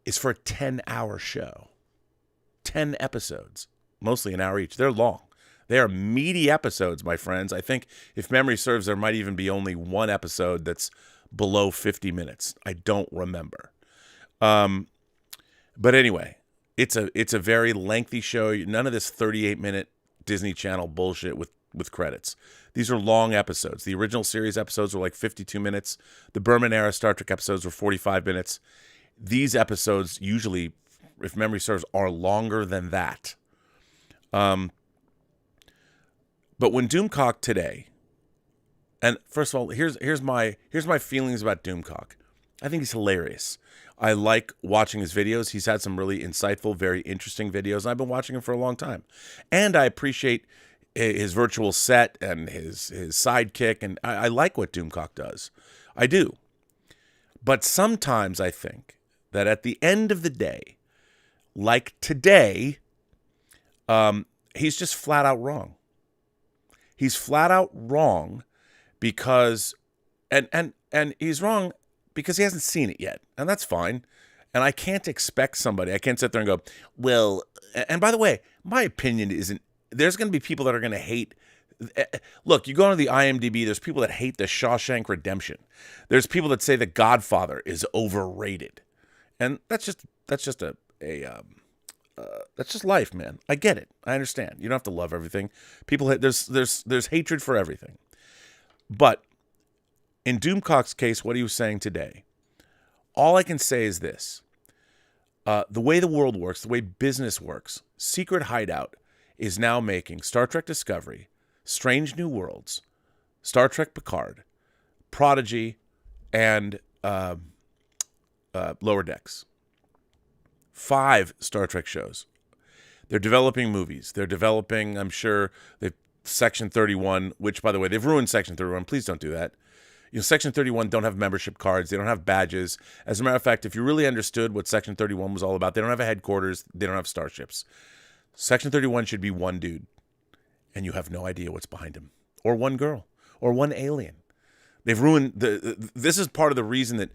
is for a 10-hour show. 10 episodes, mostly an hour each. They're long. They are meaty episodes, my friends. I think, if memory serves, there might even be only one episode that's below 50 minutes. I don't remember. But anyway, it's a very lengthy show. None of this 38-minute Disney Channel bullshit with credits. These are long episodes. The original series episodes were like 52 minutes. The Berman-era Star Trek episodes were 45 minutes. These episodes usually, if memory serves, are longer than that. But when Doomcock today, and first of all, here's my feelings about Doomcock. I think he's hilarious. I like watching his videos. He's had some really insightful, very interesting videos, and I've been watching him for a long time. And I appreciate his virtual set and his sidekick, and I like what Doomcock does. I do. But sometimes I think that at the end of the day, like today, he's just flat out wrong. He's flat out wrong because, and he's wrong because he hasn't seen it yet, and that's fine. And I can't expect somebody, I can't sit there and go, well, and by the way, my opinion isn't, there's going to be people that are going to hate. Look, you go into the IMDb, there's people that hate the Shawshank Redemption. There's people that say The Godfather is overrated. And that's just life, man. I get it. I understand. You don't have to love everything. People, there's hatred for everything. But in Doomcock's case, what he was saying today, all I can say is this. The way the world works, the way business works, Secret Hideout is now making Star Trek Discovery, Strange New Worlds, Star Trek Picard, Prodigy, and Lower Decks. 5 Star Trek shows. They're developing movies. They're developing, I'm sure, Section 31, which, by the way, they've ruined Section 31. Please don't do that. Section 31 don't have membership cards. They don't have badges. As a matter of fact, if you really understood what Section 31 was all about, they don't have a headquarters. They don't have starships. Section 31 should be one dude, and you have no idea what's behind him. or one girl or one alien. They've ruined this is part of the reason that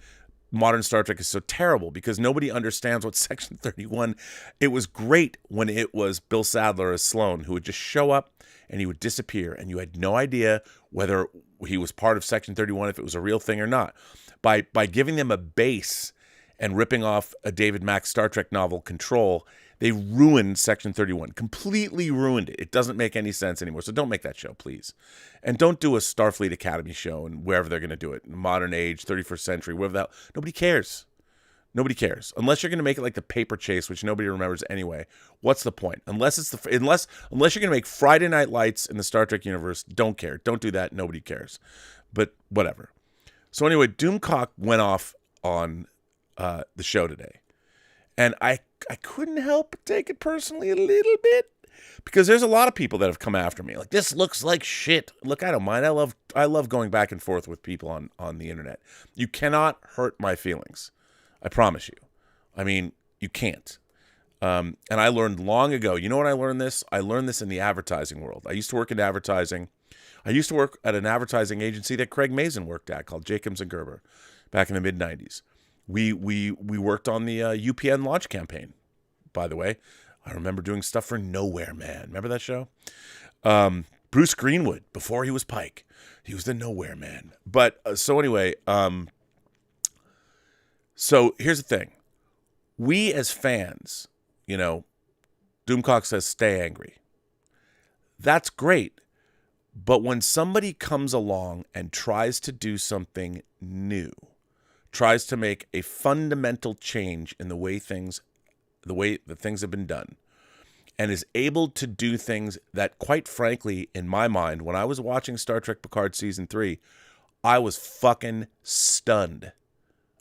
modern Star Trek is so terrible, because nobody understands what Section 31. It was great when it was Bill Sadler as Sloan, who would just show up and he would disappear, and you had no idea whether he was part of Section 31, if it was a real thing or not. By giving them a base and ripping off a David Mack Star Trek novel, Control, they ruined Section 31, completely ruined it. It doesn't make any sense anymore. So don't make that show, please. And don't do a Starfleet Academy show and wherever they're going to do it. Modern age, 31st century, wherever that. Nobody cares. Nobody cares. Unless you're going to make it like the Paper Chase, which nobody remembers anyway. What's the point? Unless you're going to make Friday Night Lights in the Star Trek universe, don't care. Don't do that. Nobody cares. But whatever. So anyway, Doomcock went off on the show today. And I couldn't help but take it personally a little bit, because there's a lot of people that have come after me. Like, this looks like shit. Look, I don't mind. I love going back and forth with people on the internet. You cannot hurt my feelings. I promise you. I mean, you can't. And I learned long ago. You know when I learned this? I learned this in the advertising world. I used to work in advertising. I used to work at an advertising agency that Craig Mazin worked at called Jacobs & Gerber back in the mid-'90s. We worked on the UPN launch campaign, by the way. I remember doing stuff for Nowhere Man. Remember that show? Bruce Greenwood, before he was Pike. He was the Nowhere Man. But so anyway, so here's the thing. We as fans, Doomcock says stay angry. That's great. But when somebody comes along and tries to do something new, tries to make a fundamental change in the way that things have been done, and is able to do things that, quite frankly, in my mind, when I was watching Star Trek Picard Season 3, I was fucking stunned.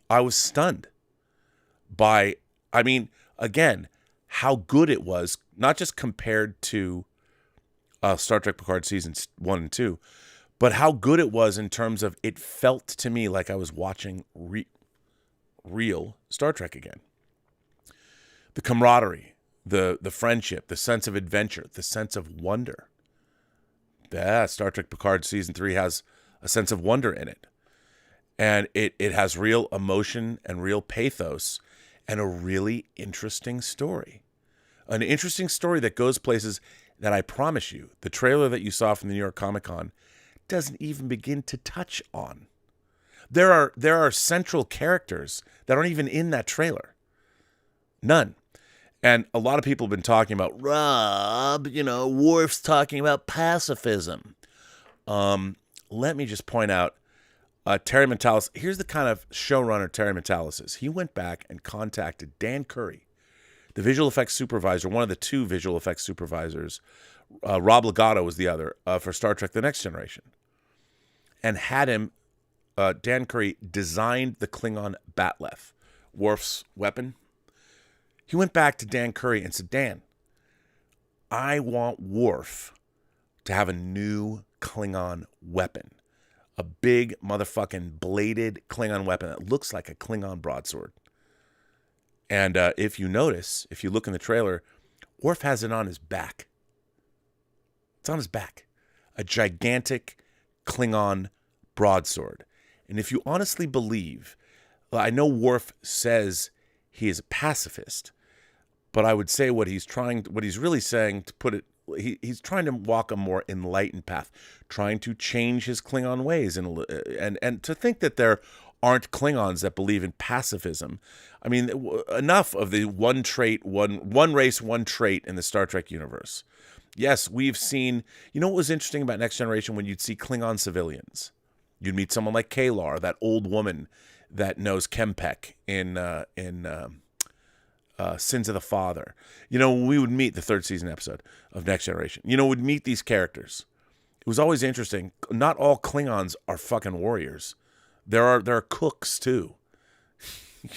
I was stunned by, again, how good it was, not just compared to Star Trek Picard Seasons 1 and 2, but how good it was in terms of it felt to me like I was watching real Star Trek again. The camaraderie, the friendship, the sense of adventure, the sense of wonder. Yeah, Star Trek Picard Season 3 has a sense of wonder in it. And it has real emotion and real pathos and a really interesting story. An interesting story that goes places that I promise you, the trailer that you saw from the New York Comic Con doesn't even begin to touch on. There are central characters that aren't even in that trailer. None. And a lot of people have been talking about, Rob, Worf's talking about pacifism. Let me just point out, Terry Matalas, here's the kind of showrunner Terry Matalas is. He went back and contacted Dan Curry, the visual effects supervisor, one of the two visual effects supervisors. Rob Legato was the other, for Star Trek The Next Generation. And had him, Dan Curry, designed the Klingon Batleth, Worf's weapon. He went back to Dan Curry and said, Dan, I want Worf to have a new Klingon weapon. A big motherfucking bladed Klingon weapon that looks like a Klingon broadsword. And if you notice, if you look in the trailer, Worf has it on his back. It's on his back. A gigantic Klingon broadsword. And if you honestly believe, I know Worf says he is a pacifist, but I would say what he's really saying, to put it, he's trying to walk a more enlightened path, trying to change his Klingon ways, and to think that there aren't Klingons that believe in pacifism. I mean, enough of the one race, one trait in the Star Trek universe. Yes, we've seen, what was interesting about Next Generation, when you'd see Klingon civilians, you'd meet someone like Kalar, that old woman that knows Kempek in Sins of the Father. When we would meet the third season episode of Next Generation, we'd meet these characters. It was always interesting. Not all Klingons are fucking warriors. There are cooks too.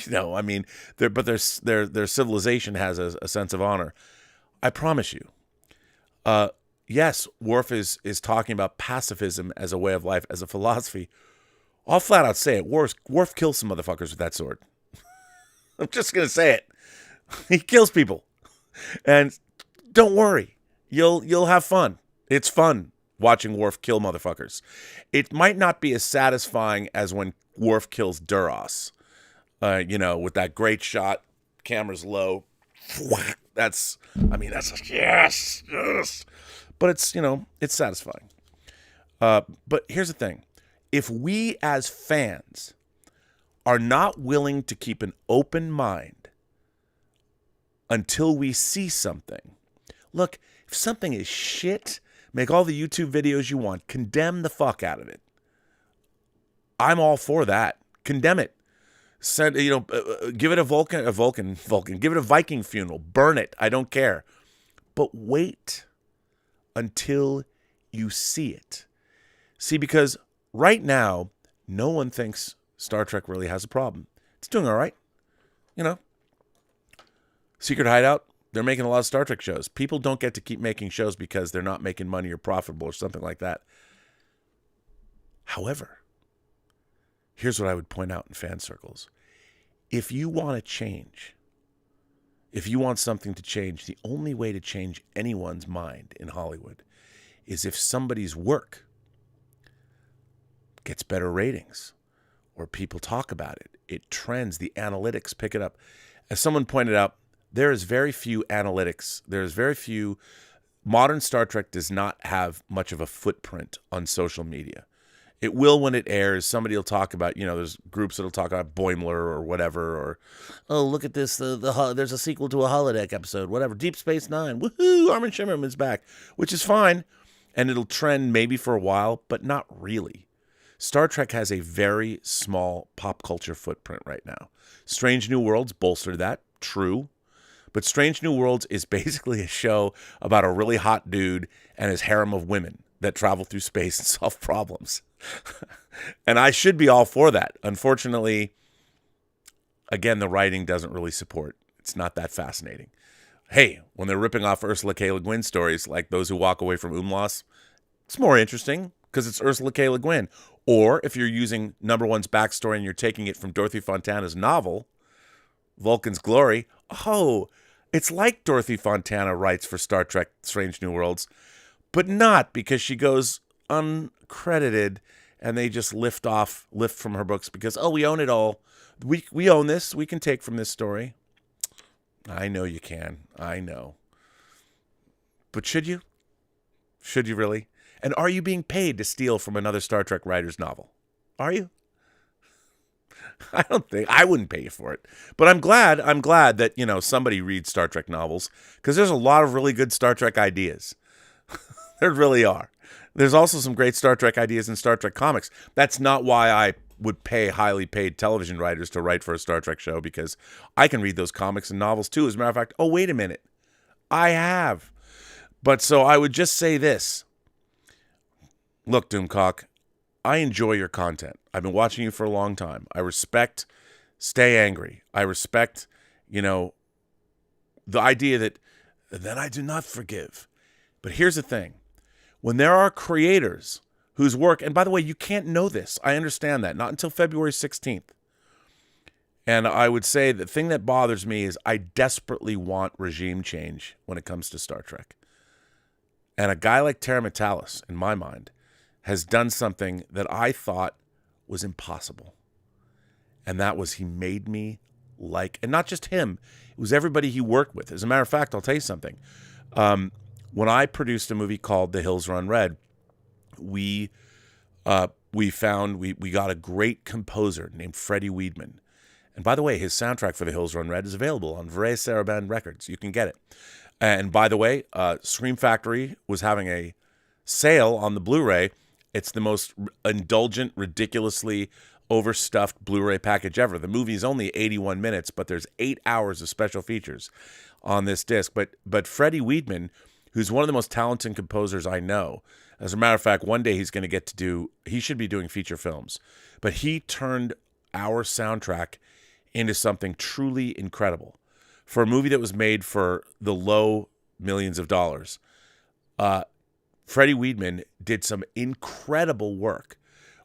Their civilization has a sense of honor. I promise you. Yes, Worf is talking about pacifism as a way of life, as a philosophy. I'll flat out say it. Worf kills some motherfuckers with that sword. I'm just gonna say it. He kills people, and don't worry, you'll have fun. It's fun watching Worf kill motherfuckers. It might not be as satisfying as when Worf kills Duras, with that great shot, camera's low. That's yes. But it's, it's satisfying. But here's the thing. If we as fans are not willing to keep an open mind until we see something, look, if something is shit, make all the YouTube videos you want, condemn the fuck out of it. I'm all for that. Condemn it. Send, give it a Vulcan, give it a Viking funeral, burn it. I don't care. But wait until you see it. See, because right now, no one thinks Star Trek really has a problem. It's doing all right. Secret Hideout, they're making a lot of Star Trek shows. People don't get to keep making shows because they're not making money or profitable or something like that. However, here's what I would point out in fan circles. If you want to change, if you want something to change, the only way to change anyone's mind in Hollywood is if somebody's work gets better ratings or people talk about it. It trends, the analytics pick it up. As someone pointed out, there is very few analytics. There's very few. Modern Star Trek does not have much of a footprint on social media. It will when it airs. Somebody will talk about, there's groups that'll talk about Boimler or whatever, or, oh, look at this, there's a sequel to a holodeck episode, whatever, Deep Space Nine, woohoo, Armin Shimmerman's back, which is fine, and it'll trend maybe for a while, but not really. Star Trek has a very small pop culture footprint right now. Strange New Worlds bolstered that, true. But Strange New Worlds is basically a show about a really hot dude and his harem of women that travel through space and solve problems. And I should be all for that. Unfortunately, again, the writing doesn't really support. It's not that fascinating. Hey, when they're ripping off Ursula K. Le Guin stories like Those Who Walk Away from Umlaus, it's more interesting because it's Ursula K. Le Guin. Or if you're using number one's backstory and you're taking it from Dorothy Fontana's novel, Vulcan's Glory, it's like Dorothy Fontana writes for Star Trek Strange New Worlds, but not because she goes uncredited and they just lift from her books because, we own it all. We own this. We can take from this story. I know you can. I know. But should you? Should you really? And are you being paid to steal from another Star Trek writer's novel? Are you? I wouldn't pay you for it. But I'm glad that, somebody reads Star Trek novels because there's a lot of really good Star Trek ideas. There really are. There's also some great Star Trek ideas in Star Trek comics. That's not why I would pay highly paid television writers to write for a Star Trek show, because I can read those comics and novels too. As a matter of fact, wait a minute. I have. But so I would just say this. Look, Doomcock, I enjoy your content. I've been watching you for a long time. I respect stay angry. I respect, the idea that then I do not forgive. But here's the thing. When there are creators whose work, and by the way, you can't know this. I understand that. Not until February 16th. And I would say the thing that bothers me is I desperately want regime change when it comes to Star Trek. And a guy like Terry Matalas, in my mind, has done something that I thought was impossible. And that was he made me like, and not just him, it was everybody he worked with. As a matter of fact, I'll tell you something. When I produced a movie called The Hills Run Red, we got a great composer named Freddie Weidman. And by the way, his soundtrack for The Hills Run Red is available on Vrae Sarabande Records. You can get it. And by the way, Scream Factory was having a sale on the Blu-ray. It's the most indulgent, ridiculously overstuffed Blu-ray package ever. The movie is only 81 minutes, but there's 8 hours of special features on this disc. But Freddie Weidman, who's one of the most talented composers I know, as a matter of fact, one day he should be doing feature films, but he turned our soundtrack into something truly incredible. For a movie that was made for the low millions of dollars, Freddie Weidman did some incredible work.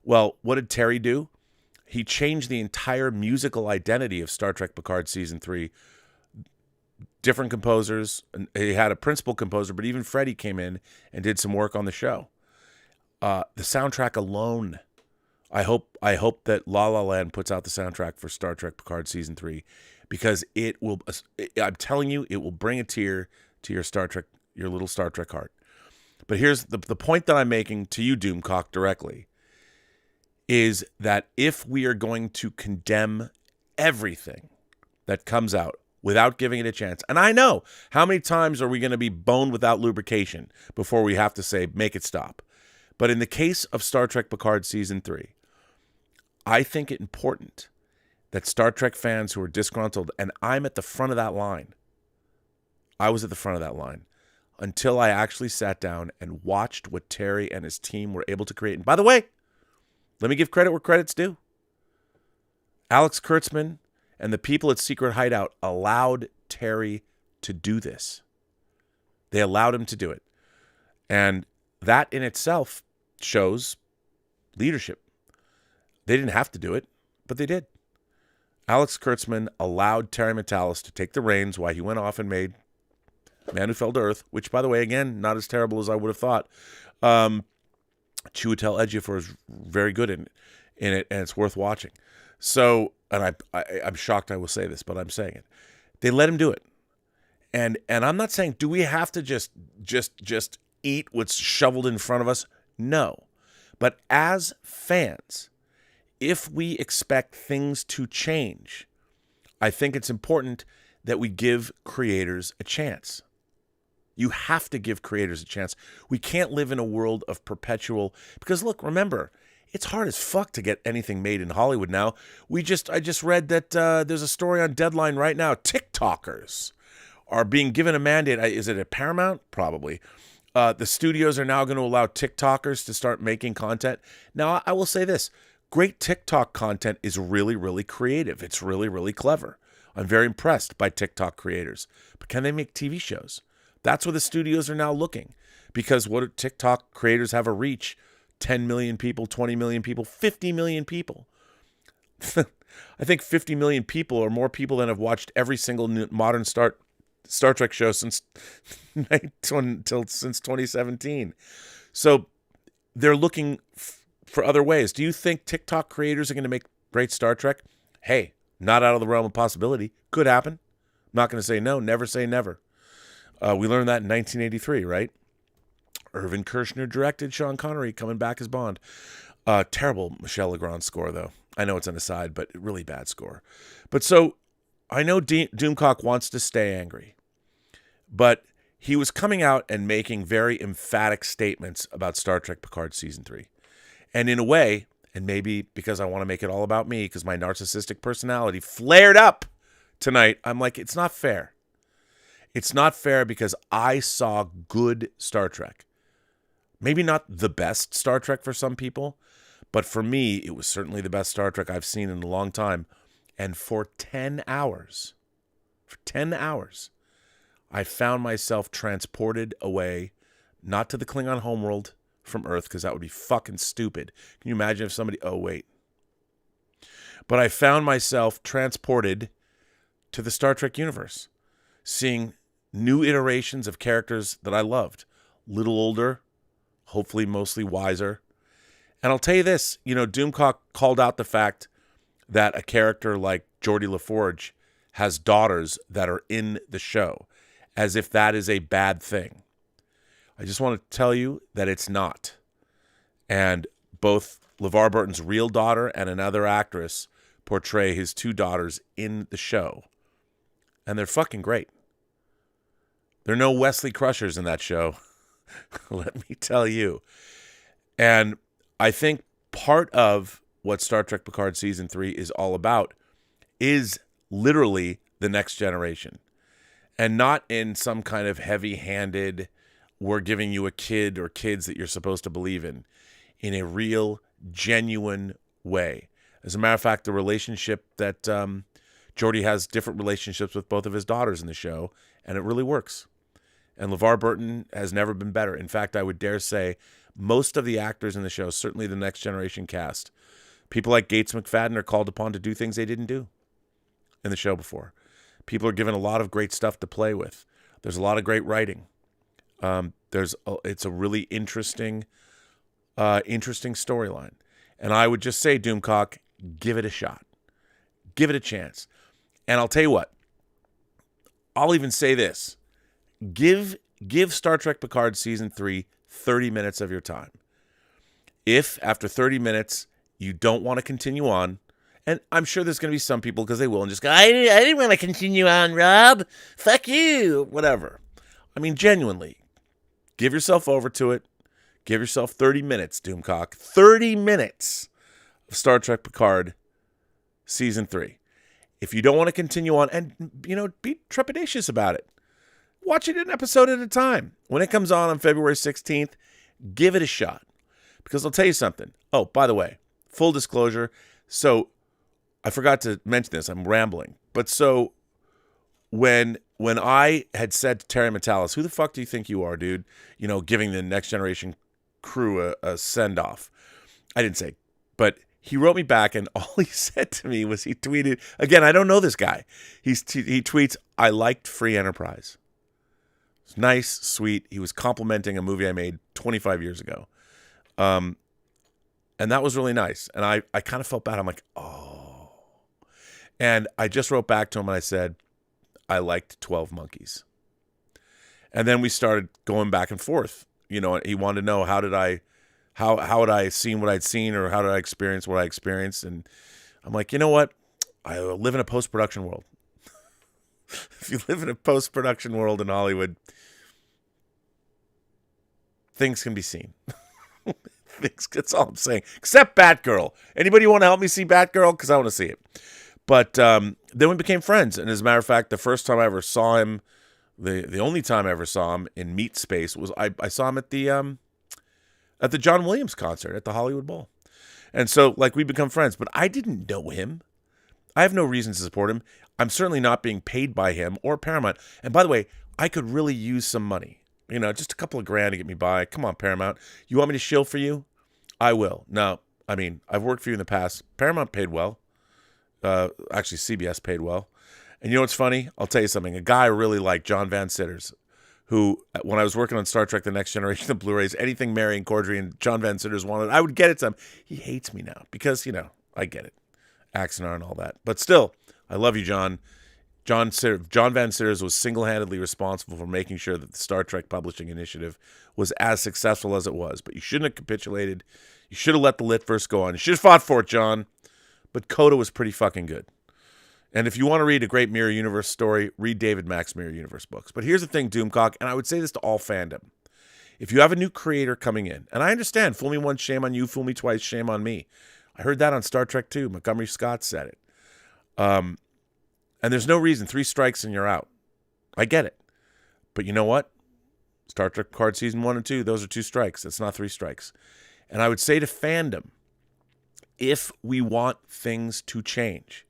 Well, what did Terry do? He changed the entire musical identity of Star Trek Picard Season 3. Different composers. He had a principal composer, but even Freddie came in and did some work on the show. The soundtrack alone. I hope that La La Land puts out the soundtrack for Star Trek Picard Season 3, because it will, I'm telling you, it will bring a tear to your little Star Trek heart. But here's the point that I'm making to you, Doomcock, directly, is that if we are going to condemn everything that comes out without giving it a chance, and I know, how many times are we going to be boned without lubrication before we have to say, make it stop? But in the case of Star Trek Picard Season 3, I think it important that Star Trek fans who are disgruntled, and I'm at the front of that line. I was at the front of that line until I actually sat down and watched what Terry and his team were able to create. And by the way, let me give credit where credit's due. Alex Kurtzman and the people at Secret Hideout allowed Terry to do this. They allowed him to do it. And that in itself shows leadership. They didn't have to do it, but they did. Alex Kurtzman allowed Terry Matalas to take the reins while he went off and made Man Who Fell to Earth, which, by the way, again, not as terrible as I would have thought. Chiwetel Ejiofor is very good in it, and it's worth watching. So, and I'm shocked I will say this, but I'm saying it. They let him do it. And I'm not saying, do we have to just eat what's shoveled in front of us? No. But as fans, if we expect things to change, I think it's important that we give creators a chance. You have to give creators a chance. We can't live in a world of perpetual, because look, remember, it's hard as fuck to get anything made in Hollywood now. I just read that there's a story on Deadline right now. TikTokers are being given a mandate. Is it at Paramount? Probably. The studios are now going to allow TikTokers to start making content. Now, I will say this. Great TikTok content is really, really creative. It's really, really clever. I'm very impressed by TikTok creators. But can they make TV shows? That's where the studios are now looking. Because what TikTok creators have a reach, 10 million people, 20 million people, 50 million people. I think 50 million people are more people than have watched every single modern Star Trek show since 2017. So they're looking for other ways. Do you think TikTok creators are going to make great Star Trek? Hey, not out of the realm of possibility. Could happen. I'm not going to say no. Never say never. We learned that in 1983, right? Irvin Kershner directed, Sean Connery coming back as Bond. Terrible Michel Legrand score, though. I know it's an aside, but really bad score. But so I know Doomcock wants to stay angry, but he was coming out and making very emphatic statements about Star Trek Picard Season 3. And in a way, and maybe because I want to make it all about me, because my narcissistic personality flared up tonight, I'm like, it's not fair. It's not fair because I saw good Star Trek. Maybe not the best Star Trek for some people, but for me, it was certainly the best Star Trek I've seen in a long time. And for 10 hours, I found myself transported away, not to the Klingon homeworld from Earth, because that would be fucking stupid. Can you imagine if somebody, But I found myself transported to the Star Trek universe, seeing new iterations of characters that I loved. Little older, hopefully mostly wiser. And I'll tell you this, Doomcock called out the fact that a character like Geordi LaForge has daughters that are in the show, as if that is a bad thing. I just want to tell you that it's not. And both LeVar Burton's real daughter and another actress portray his two daughters in the show. And they're fucking great. There are no Wesley Crushers in that show, let me tell you. And I think part of what Star Trek Picard Season 3 is all about is literally the next generation. And not in some kind of heavy-handed, we're giving you a kid or kids that you're supposed to believe in a real, genuine way. As a matter of fact, the relationship that Geordi has different relationships with both of his daughters in the show, and it really works. And LeVar Burton has never been better. In fact, I would dare say most of the actors in the show, certainly the Next Generation cast, people like Gates McFadden are called upon to do things they didn't do in the show before. People are given a lot of great stuff to play with. There's a lot of great writing. It's a really interesting interesting storyline. And I would just say, Doomcock, give it a shot. Give it a chance. And I'll tell you what. I'll even say this. Give Star Trek Picard Season 3 30 minutes of your time. If, after 30 minutes, you don't want to continue on, and I'm sure there's going to be some people, because they will, and just go, I didn't want to continue on, Rob. Fuck you. Whatever. I mean, genuinely, give yourself over to it. Give yourself 30 minutes, Doomcock. 30 minutes of Star Trek Picard Season 3. If you don't want to continue on, and, be trepidatious about it, watch it an episode at a time. When it comes on February 16th, give it a shot. Because I'll tell you something. Oh, by the way, full disclosure. So, I forgot to mention this. I'm rambling. But so, when I had said to Terry Metalis, who the fuck do you think you are, dude? Giving the Next Generation crew a send-off. I didn't say, but he wrote me back, and all he said to me was, he tweeted, again, I don't know this guy. He tweets, I liked Free Enterprise. It's nice, sweet. He was complimenting a movie I made 25 years ago. And that was really nice. And I kind of felt bad. I'm like, oh. And I just wrote back to him, and I said, I liked 12 Monkeys. And then we started going back and forth. He wanted to know how had I seen what I'd seen, or how did I experience what I experienced? And I'm like, you know what? I live in a post-production world. If you live in a post-production world in Hollywood, things can be seen. That's all I'm saying. Except Batgirl. Anybody want to help me see Batgirl? Because I want to see it. But then we became friends. And as a matter of fact, the first time I ever saw him, the only time I ever saw him in Meat Space was I saw him at the John Williams concert at the Hollywood Bowl. And so, we become friends. But I didn't know him. I have no reason to support him. I'm certainly not being paid by him or Paramount. And by the way, I could really use some money. Just a couple of grand to get me by. Come on, Paramount. You want me to shill for you? I will. No, I mean, I've worked for you in the past. Paramount paid well. Actually, CBS paid well. And you know what's funny? I'll tell you something. A guy I really like, John Van Sitters, who, when I was working on Star Trek The Next Generation, the Blu-rays, anything Marion Cordry and John Van Sitters wanted, I would get it to him. He hates me now because, I get it. Axonar and all that. But still, I love you, John. John Van Sitters was single-handedly responsible for making sure that the Star Trek Publishing Initiative was as successful as it was. But you shouldn't have capitulated. You should have let the Litverse go on. You should have fought for it, John. But Coda was pretty fucking good. And if you want to read a great Mirror Universe story, read David Mack's Mirror Universe books. But here's the thing, Doomcock, and I would say this to all fandom. If you have a new creator coming in, and I understand, fool me once, shame on you, fool me twice, shame on me. I heard that on Star Trek 2. Montgomery Scott said it. And there's no reason. 3 strikes and you're out. I get it. But you know what? Star Trek Picard Season 1 and 2, those are 2 strikes. That's not 3 strikes. And I would say to fandom, if we want things to change,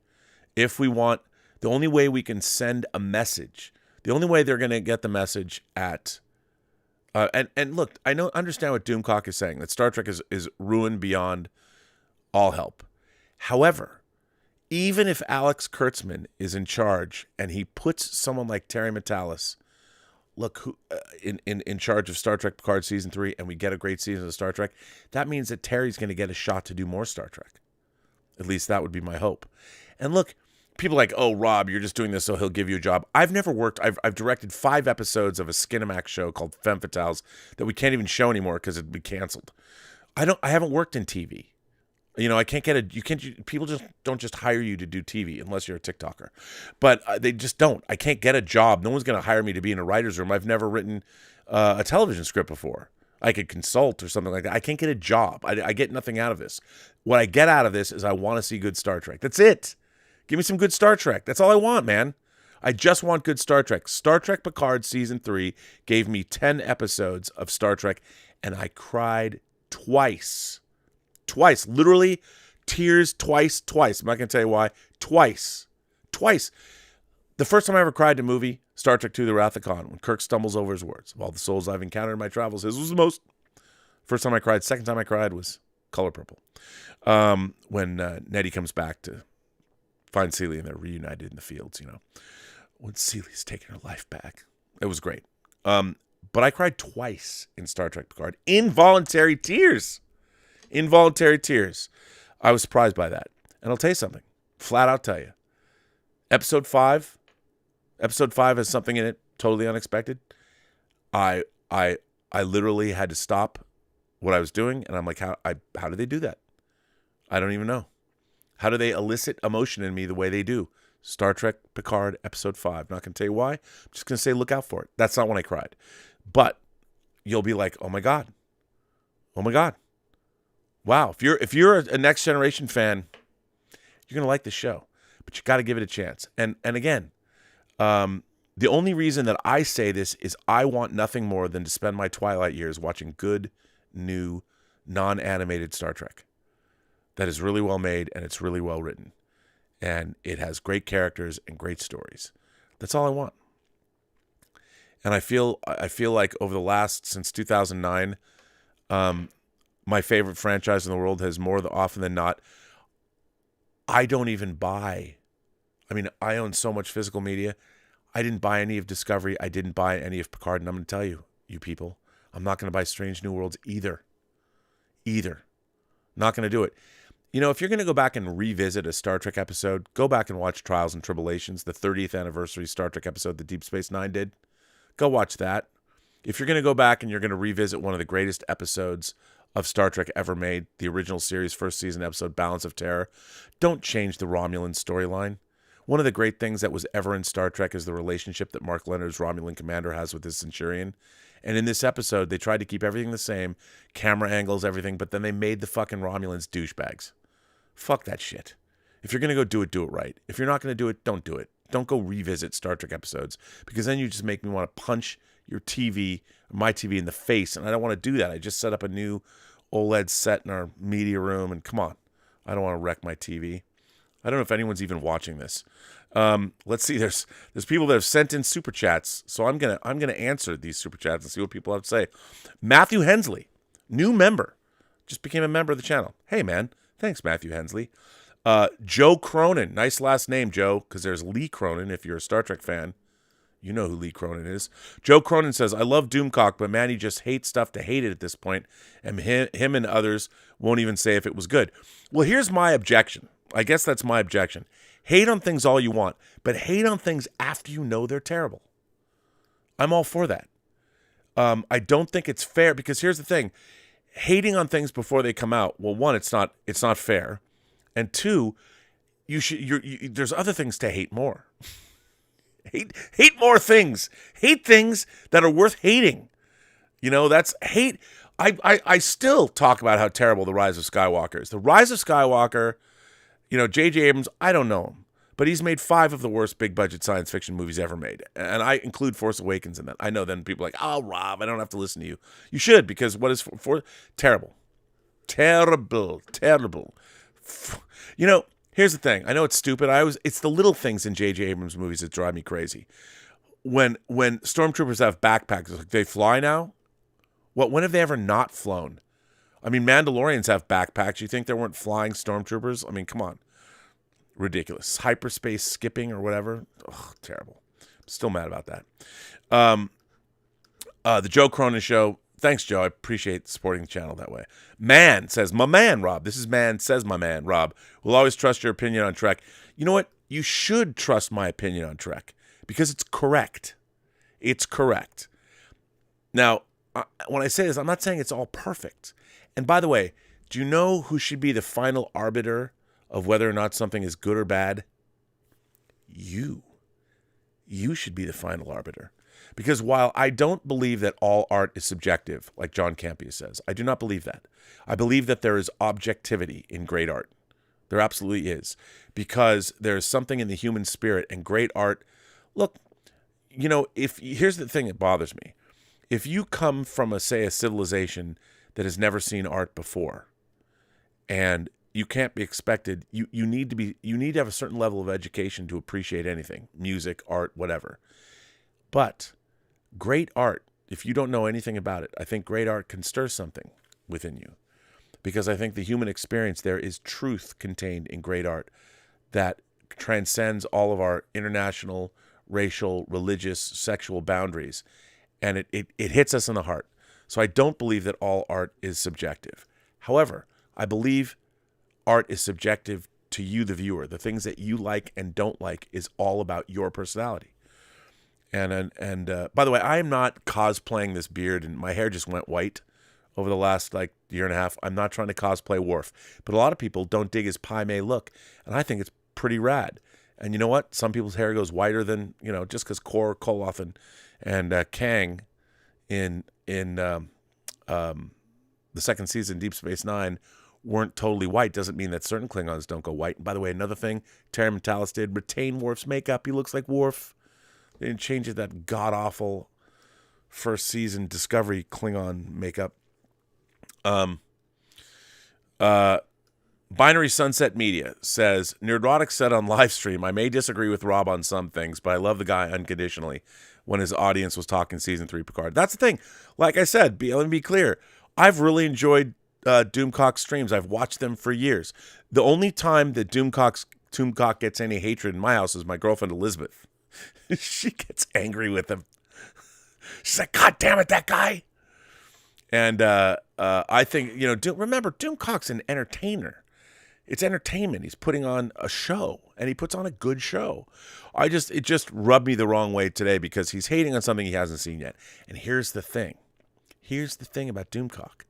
if we want, the only way we can send a message, the only way they're going to get the message at, and look, understand what Doomcock is saying, that Star Trek is ruined beyond all help. However, even if Alex Kurtzman is in charge and he puts someone like Terry Metalis, in charge of Star Trek Picard Season 3, and we get a great season of Star Trek, that means that Terry's going to get a shot to do more Star Trek. At least that would be my hope. And look, people are like, oh, Rob, you're just doing this so he'll give you a job. I've never worked. I've directed 5 episodes of a Skinamax show called Femme Fatales that we can't even show anymore because it'd be canceled. I haven't worked in TV. I can't people just don't just hire you to do TV unless you're a TikToker. But they just don't. I can't get a job. No one's going to hire me to be in a writer's room. I've never written a television script before. I could consult or something like that. I can't get a job. I get nothing out of this. What I get out of this is I want to see good Star Trek. That's it. Give me some good Star Trek. That's all I want, man. I just want good Star Trek. Star Trek Picard Season 3 gave me 10 episodes of Star Trek, and I cried twice. Twice. Literally, tears twice. I'm not going to tell you why. Twice. The first time I ever cried in a movie, Star Trek II, The Wrath of Khan, when Kirk stumbles over his words. Of all the souls I've encountered in my travels, his was the most. First time I cried. Second time I cried was Color Purple. When Nettie comes back to find Celie and they're reunited in the fields, When Celie's taking her life back. It was great. But I cried twice in Star Trek Picard. Involuntary tears. Involuntary tears. I was surprised by that. And I'll tell you something. Flat out tell you. Episode 5 has something in it totally unexpected. I literally had to stop what I was doing, and I'm like, how do they do that? I don't even know. How do they elicit emotion in me the way they do? Star Trek Picard episode 5. Not going to tell you why. I'm just going to say look out for it. That's not when I cried. But you'll be like, oh my God. Oh my God. Wow. If you're a Next Generation fan, you're going to like the show. But you got to give it a chance. And again, the only reason that I say this is I want nothing more than to spend my twilight years watching good, new, non-animated Star Trek that is really well made and it's really well written. And it has great characters and great stories. That's all I want. And I feel like over the last, since 2009, my favorite franchise in the world has more often than not, I don't even buy. I mean, I own so much physical media. I didn't buy any of Discovery. I didn't buy any of Picard. And I'm going to tell you, you people, I'm not going to buy Strange New Worlds either. Not going to do it. You know, if you're going to go back and revisit a Star Trek episode, go back and watch Trials and Tribulations, the 30th anniversary Star Trek episode that Deep Space Nine did. Go watch that. If you're going to go back and you're going to revisit one of the greatest episodes of Star Trek ever made, the original series, first season episode, Balance of Terror, don't change the Romulan storyline. One of the great things that was ever in Star Trek is the relationship that Mark Leonard's Romulan commander has with his Centurion. And in this episode, they tried to keep everything the same, camera angles, everything, but then they made the fucking Romulans douchebags. Fuck that shit. If you're going to go do it right. If you're not going to do it, don't do it. Don't go revisit Star Trek episodes, because then you just make me want to punch your TV, my TV, in the face, and I don't want to do that. I just set up a new OLED set in our media room, and come on. I don't want to wreck my TV. I don't know if anyone's even watching this. Let's see. There's people that have sent in super chats, so I'm gonna answer these super chats and see what people have to say. Matthew Hensley, new member, just became a member of the channel. Hey man, thanks Matthew Hensley. Joe Cronin, nice last name, Joe, because there's Lee Cronin. If you're a Star Trek fan, you know who Lee Cronin is. Joe Cronin says, I love Doomcock, but man, he just hates stuff to hate it at this point, and him and others won't even say if it was good. Well, here's my objection. I guess that's my objection. Hate on things all you want, but hate on things after you know they're terrible. I'm all for that. I don't think it's fair, because here's the thing. Hating on things before they come out, well, one, it's not fair. And two, there's other things to hate more. Hate more things. Hate things that are worth hating. You know, that's hate. I still talk about how terrible The Rise of Skywalker is. The Rise of Skywalker, you know, J.J. Abrams, I don't know him, but he's made 5 of the worst big-budget science fiction movies ever made. And I include Force Awakens in that. I know then people are like, oh, Rob, I don't have to listen to you. You should, because what is for terrible. Terrible. You know, here's the thing. I know it's stupid. It's the little things in J.J. Abrams movies that drive me crazy. When stormtroopers have backpacks, like, they fly now? When have they ever not flown? I mean, Mandalorians have backpacks. You think there weren't flying stormtroopers? I mean, come on. Ridiculous. Hyperspace skipping or whatever. Ugh, terrible. I'm still mad about that. The Joe Cronin Show. Thanks, Joe. I appreciate supporting the channel that way. Man says, my man, Rob. This is Man says, my man, Rob. We'll always trust your opinion on Trek. You know what? You should trust my opinion on Trek, because it's correct. It's correct. Now, when I say this, I'm not saying it's all perfect. And by the way, do you know who should be the final arbiter of whether or not something is good or bad? You. You should be the final arbiter. Because while I don't believe that all art is subjective, like John Campea says, I do not believe that. I believe that there is objectivity in great art. There absolutely is. Because there is something in the human spirit, and great art. Look, you know, here's the thing that bothers me. If you come from a civilization that has never seen art before, and you can't be expected, you need to have a certain level of education to appreciate anything, music, art, whatever. But great art, if you don't know anything about it, I think great art can stir something within you, because I think the human experience, there is truth contained in great art that transcends all of our international, racial, religious, sexual boundaries, and it hits us in the heart. So I don't believe that all art is subjective. However, I believe art is subjective to you, the viewer. The things that you like and don't like is all about your personality. And by the way, I am not cosplaying this beard, and my hair just went white over the last like year and a half. I'm not trying to cosplay Worf, but a lot of people don't dig his Pai Mei look, and I think it's pretty rad. And you know what? Some people's hair goes whiter than, you know, just because Kor, Koloth, and Kang in the second season, Deep Space Nine, weren't totally white doesn't mean that certain Klingons don't go white. And by the way, another thing Terry Metalis did, retain Worf's makeup. He looks like Worf. They didn't change it, that god-awful first season Discovery Klingon makeup. Binary Sunset Media says, Nerdrotic said on live stream, I may disagree with Rob on some things, but I love the guy unconditionally, when his audience was talking season 3 Picard. That's the thing. Like I said, let me be clear. I've really enjoyed Doomcock'S streams. I've watched them for years. The only time that Doomcock gets any hatred in my house is my girlfriend Elizabeth. She gets angry with him. She's like, God damn it, that guy. And I think, you know, remember, Doomcock'S an entertainer. It's entertainment. He's putting on a show, and he puts on a good show. It just rubbed me the wrong way today because he's hating on something he hasn't seen yet. And here's the thing. Here's the thing about Doomcock.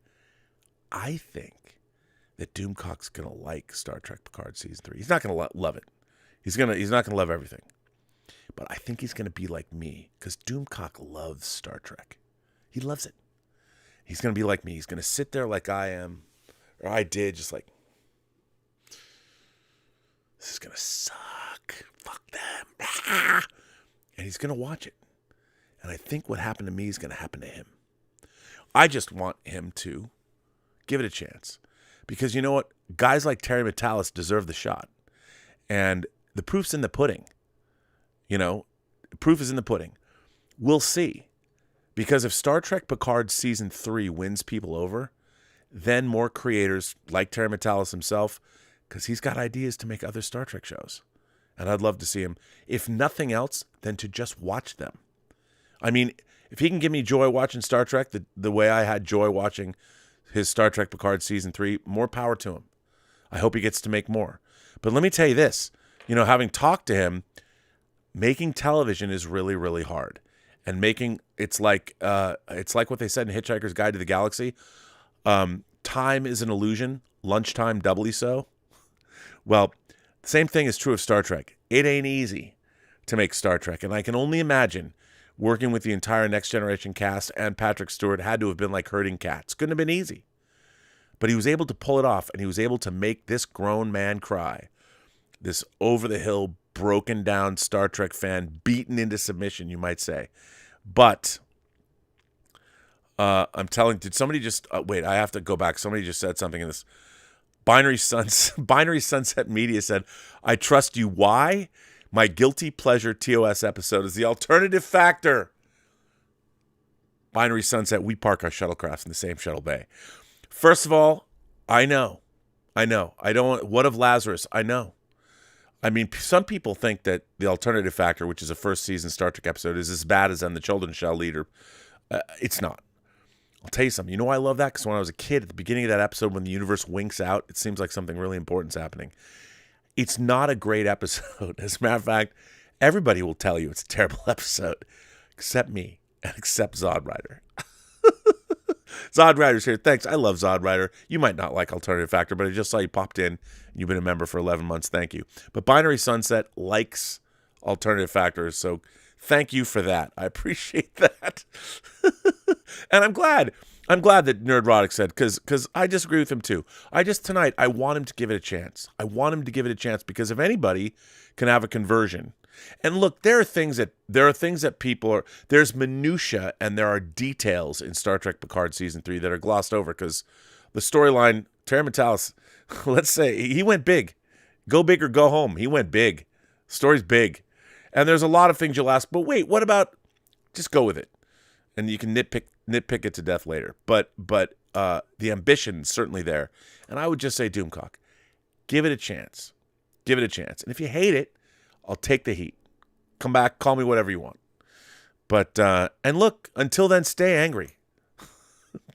I think that Doomcock's going to like Star Trek Picard Season 3. He's not going to love it. He's not going to love everything. But I think he's going to be like me because Doomcock loves Star Trek. He loves it. He's going to be like me. He's going to sit there like I am, or I did, just like, this is going to suck. Fuck them. And he's going to watch it. And I think what happened to me is going to happen to him. I just want him to give it a chance. Because you know what? Guys like Terry Metalis deserve the shot. And the proof's in the pudding. You know, proof is in the pudding. We'll see. Because if Star Trek Picard Season 3 wins people over, then more creators like Terry Metalis himself, because he's got ideas to make other Star Trek shows. And I'd love to see him, if nothing else, than to just watch them. I mean, if he can give me joy watching Star Trek the way I had joy watching his Star Trek Picard Season 3, more power to him. I hope he gets to make more. But let me tell you this. You know, having talked to him, making television is really, really hard. And it's like what they said in Hitchhiker's Guide to the Galaxy. Time is an illusion. Lunchtime doubly so. Well, the same thing is true of Star Trek. It ain't easy to make Star Trek. And I can only imagine working with the entire Next Generation cast and Patrick Stewart had to have been like herding cats. Couldn't have been easy. But he was able to pull it off, and he was able to make this grown man cry. This over-the-hill, broken-down Star Trek fan, beaten into submission, you might say. But I'm telling, did somebody just, wait, I have to go back. Somebody just said something in this. Binary Sunset Media said, I trust you. Why? My guilty pleasure TOS episode is the alternative factor. Binary Sunset, we park our shuttlecrafts in the same shuttle bay. First of all, I know. I don't, what of Lazarus? I know. I mean, some people think that the alternative factor, which is a first season Star Trek episode, is as bad as The Children Shall Lead. It's not. I'll tell you something. You know why I love that? Because when I was a kid, at the beginning of that episode, when the universe winks out, it seems like something really important's happening. It's not a great episode. As a matter of fact, everybody will tell you it's a terrible episode, except me and except Zod Rider. Zod Rider's here. Thanks. I love Zod Rider. You might not like Alternative Factor, but I just saw you popped in. You've been a member for 11 months. Thank you. But Binary Sunset likes Alternative Factors, so thank you for that. I appreciate that. And I'm glad that Nerdrotic said, because I disagree with him too. Tonight, I want him to give it a chance. I want him to give it a chance because if anybody can have a conversion. And look, there are things that people are, there's minutia and there are details in Star Trek Picard Season 3 that are glossed over because the storyline, Terry Metalis, let's say, he went big. Go big or go home. He went big. Story's big. And there's a lot of things you'll ask, but wait, what about, just go with it. And you can nitpick it to death later. But the ambition's certainly there. And I would just say, Doomcock, give it a chance. Give it a chance. And if you hate it, I'll take the heat. Come back, call me whatever you want. But, and look, until then, stay angry.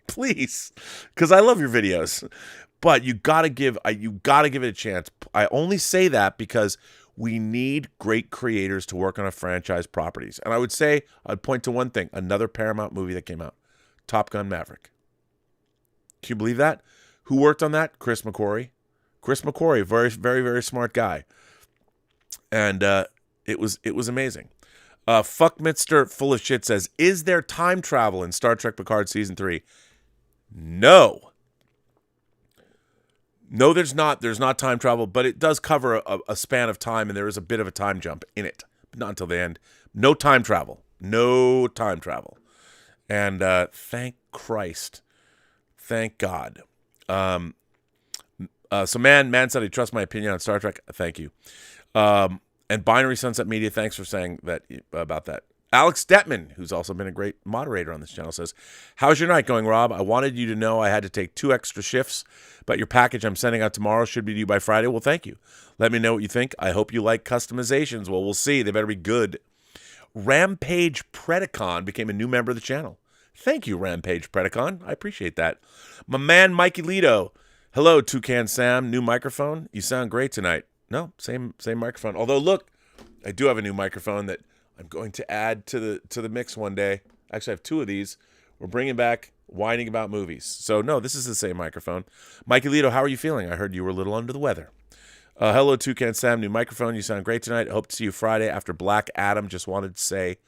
Please. Because I love your videos. But you gotta give it a chance. I only say that because we need great creators to work on our franchise properties. And I'd point to one thing, another Paramount movie that came out, Top Gun Maverick. Can you believe that? Who worked on that? Chris McQuarrie. Very, very, very smart guy. And it was amazing. Fuckmitster Full of Shit says, is there time travel in Star Trek Picard Season 3? No. No, there's not. There's not time travel, but it does cover a span of time, and there is a bit of a time jump in it. But not until the end. No time travel. No time travel. And thank Christ. Thank God. So man said he trusts my opinion on Star Trek. Thank you. And Binary Sunset Media, thanks for saying that about that. Alex Detman, who's also been a great moderator on this channel, says, how's your night going, Rob? I wanted you to know I had to take 2 extra shifts, but your package I'm sending out tomorrow should be due by Friday. Well, thank you. Let me know what you think. I hope you like customizations. Well, we'll see. They better be good. Rampage Predacon became a new member of the channel. Thank you, Rampage Predacon. I appreciate that. My man, Mikey Lito. Hello, Toucan Sam. New microphone. You sound great tonight. No, same microphone. Although, look, I do have a new microphone that I'm going to add to the mix one day. Actually, I have 2 of these. We're bringing back whining about movies. So, no, this is the same microphone. Mikey Lito, how are you feeling? I heard you were a little under the weather. Hello, Toucan Sam. New microphone. You sound great tonight. I hope to see you Friday after Black Adam. Just wanted to say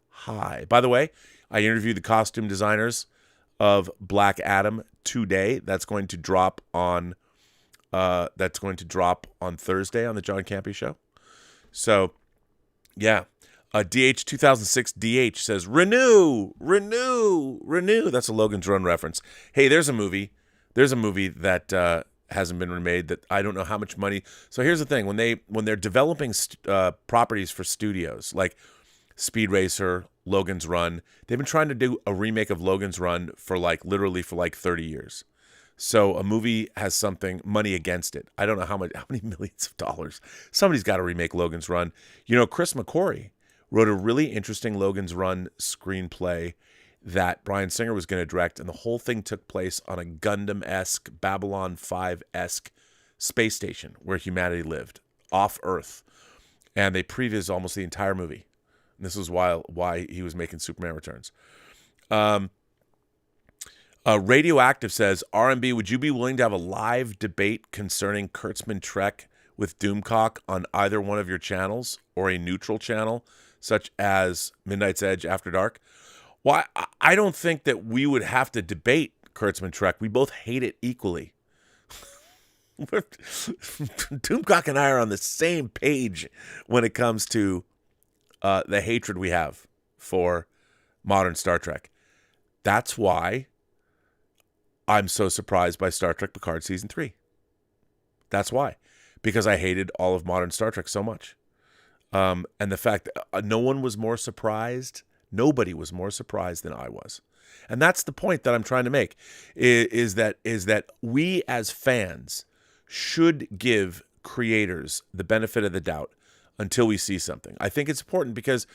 hi. By the way, I interviewed the costume designers of Black Adam today. That's going to drop on Thursday on the John Campy Show. So, yeah. DH 2006 DH says, renew. That's a Logan's Run reference. Hey, there's a movie that hasn't been remade that I don't know how much money. So here's the thing. When they're developing properties for studios, like Speed Racer, Logan's Run, they've been trying to do a remake of Logan's Run for literally 30 years. So a movie has money against it. I don't know how many millions of dollars. Somebody's got to remake Logan's Run. You know, Chris McQuarrie wrote a really interesting Logan's Run screenplay that Bryan Singer was going to direct, and the whole thing took place on a Gundam-esque, Babylon 5-esque space station where humanity lived, off Earth. And they previewed almost the entire movie. And this was why he was making Superman Returns. Radioactive says, RMB, would you be willing to have a live debate concerning Kurtzman Trek with Doomcock on either one of your channels or a neutral channel, such as Midnight's Edge After Dark? Well, I don't think that we would have to debate Kurtzman Trek. We both hate it equally. Doomcock and I are on the same page when it comes to the hatred we have for modern Star Trek. That's why I'm so surprised by Star Trek Picard Season 3. That's why. Because I hated all of modern Star Trek so much. And the fact that no one was more surprised, nobody was more surprised than I was. And that's the point that I'm trying to make, is that we as fans should give creators the benefit of the doubt until we see something. I think it's important because,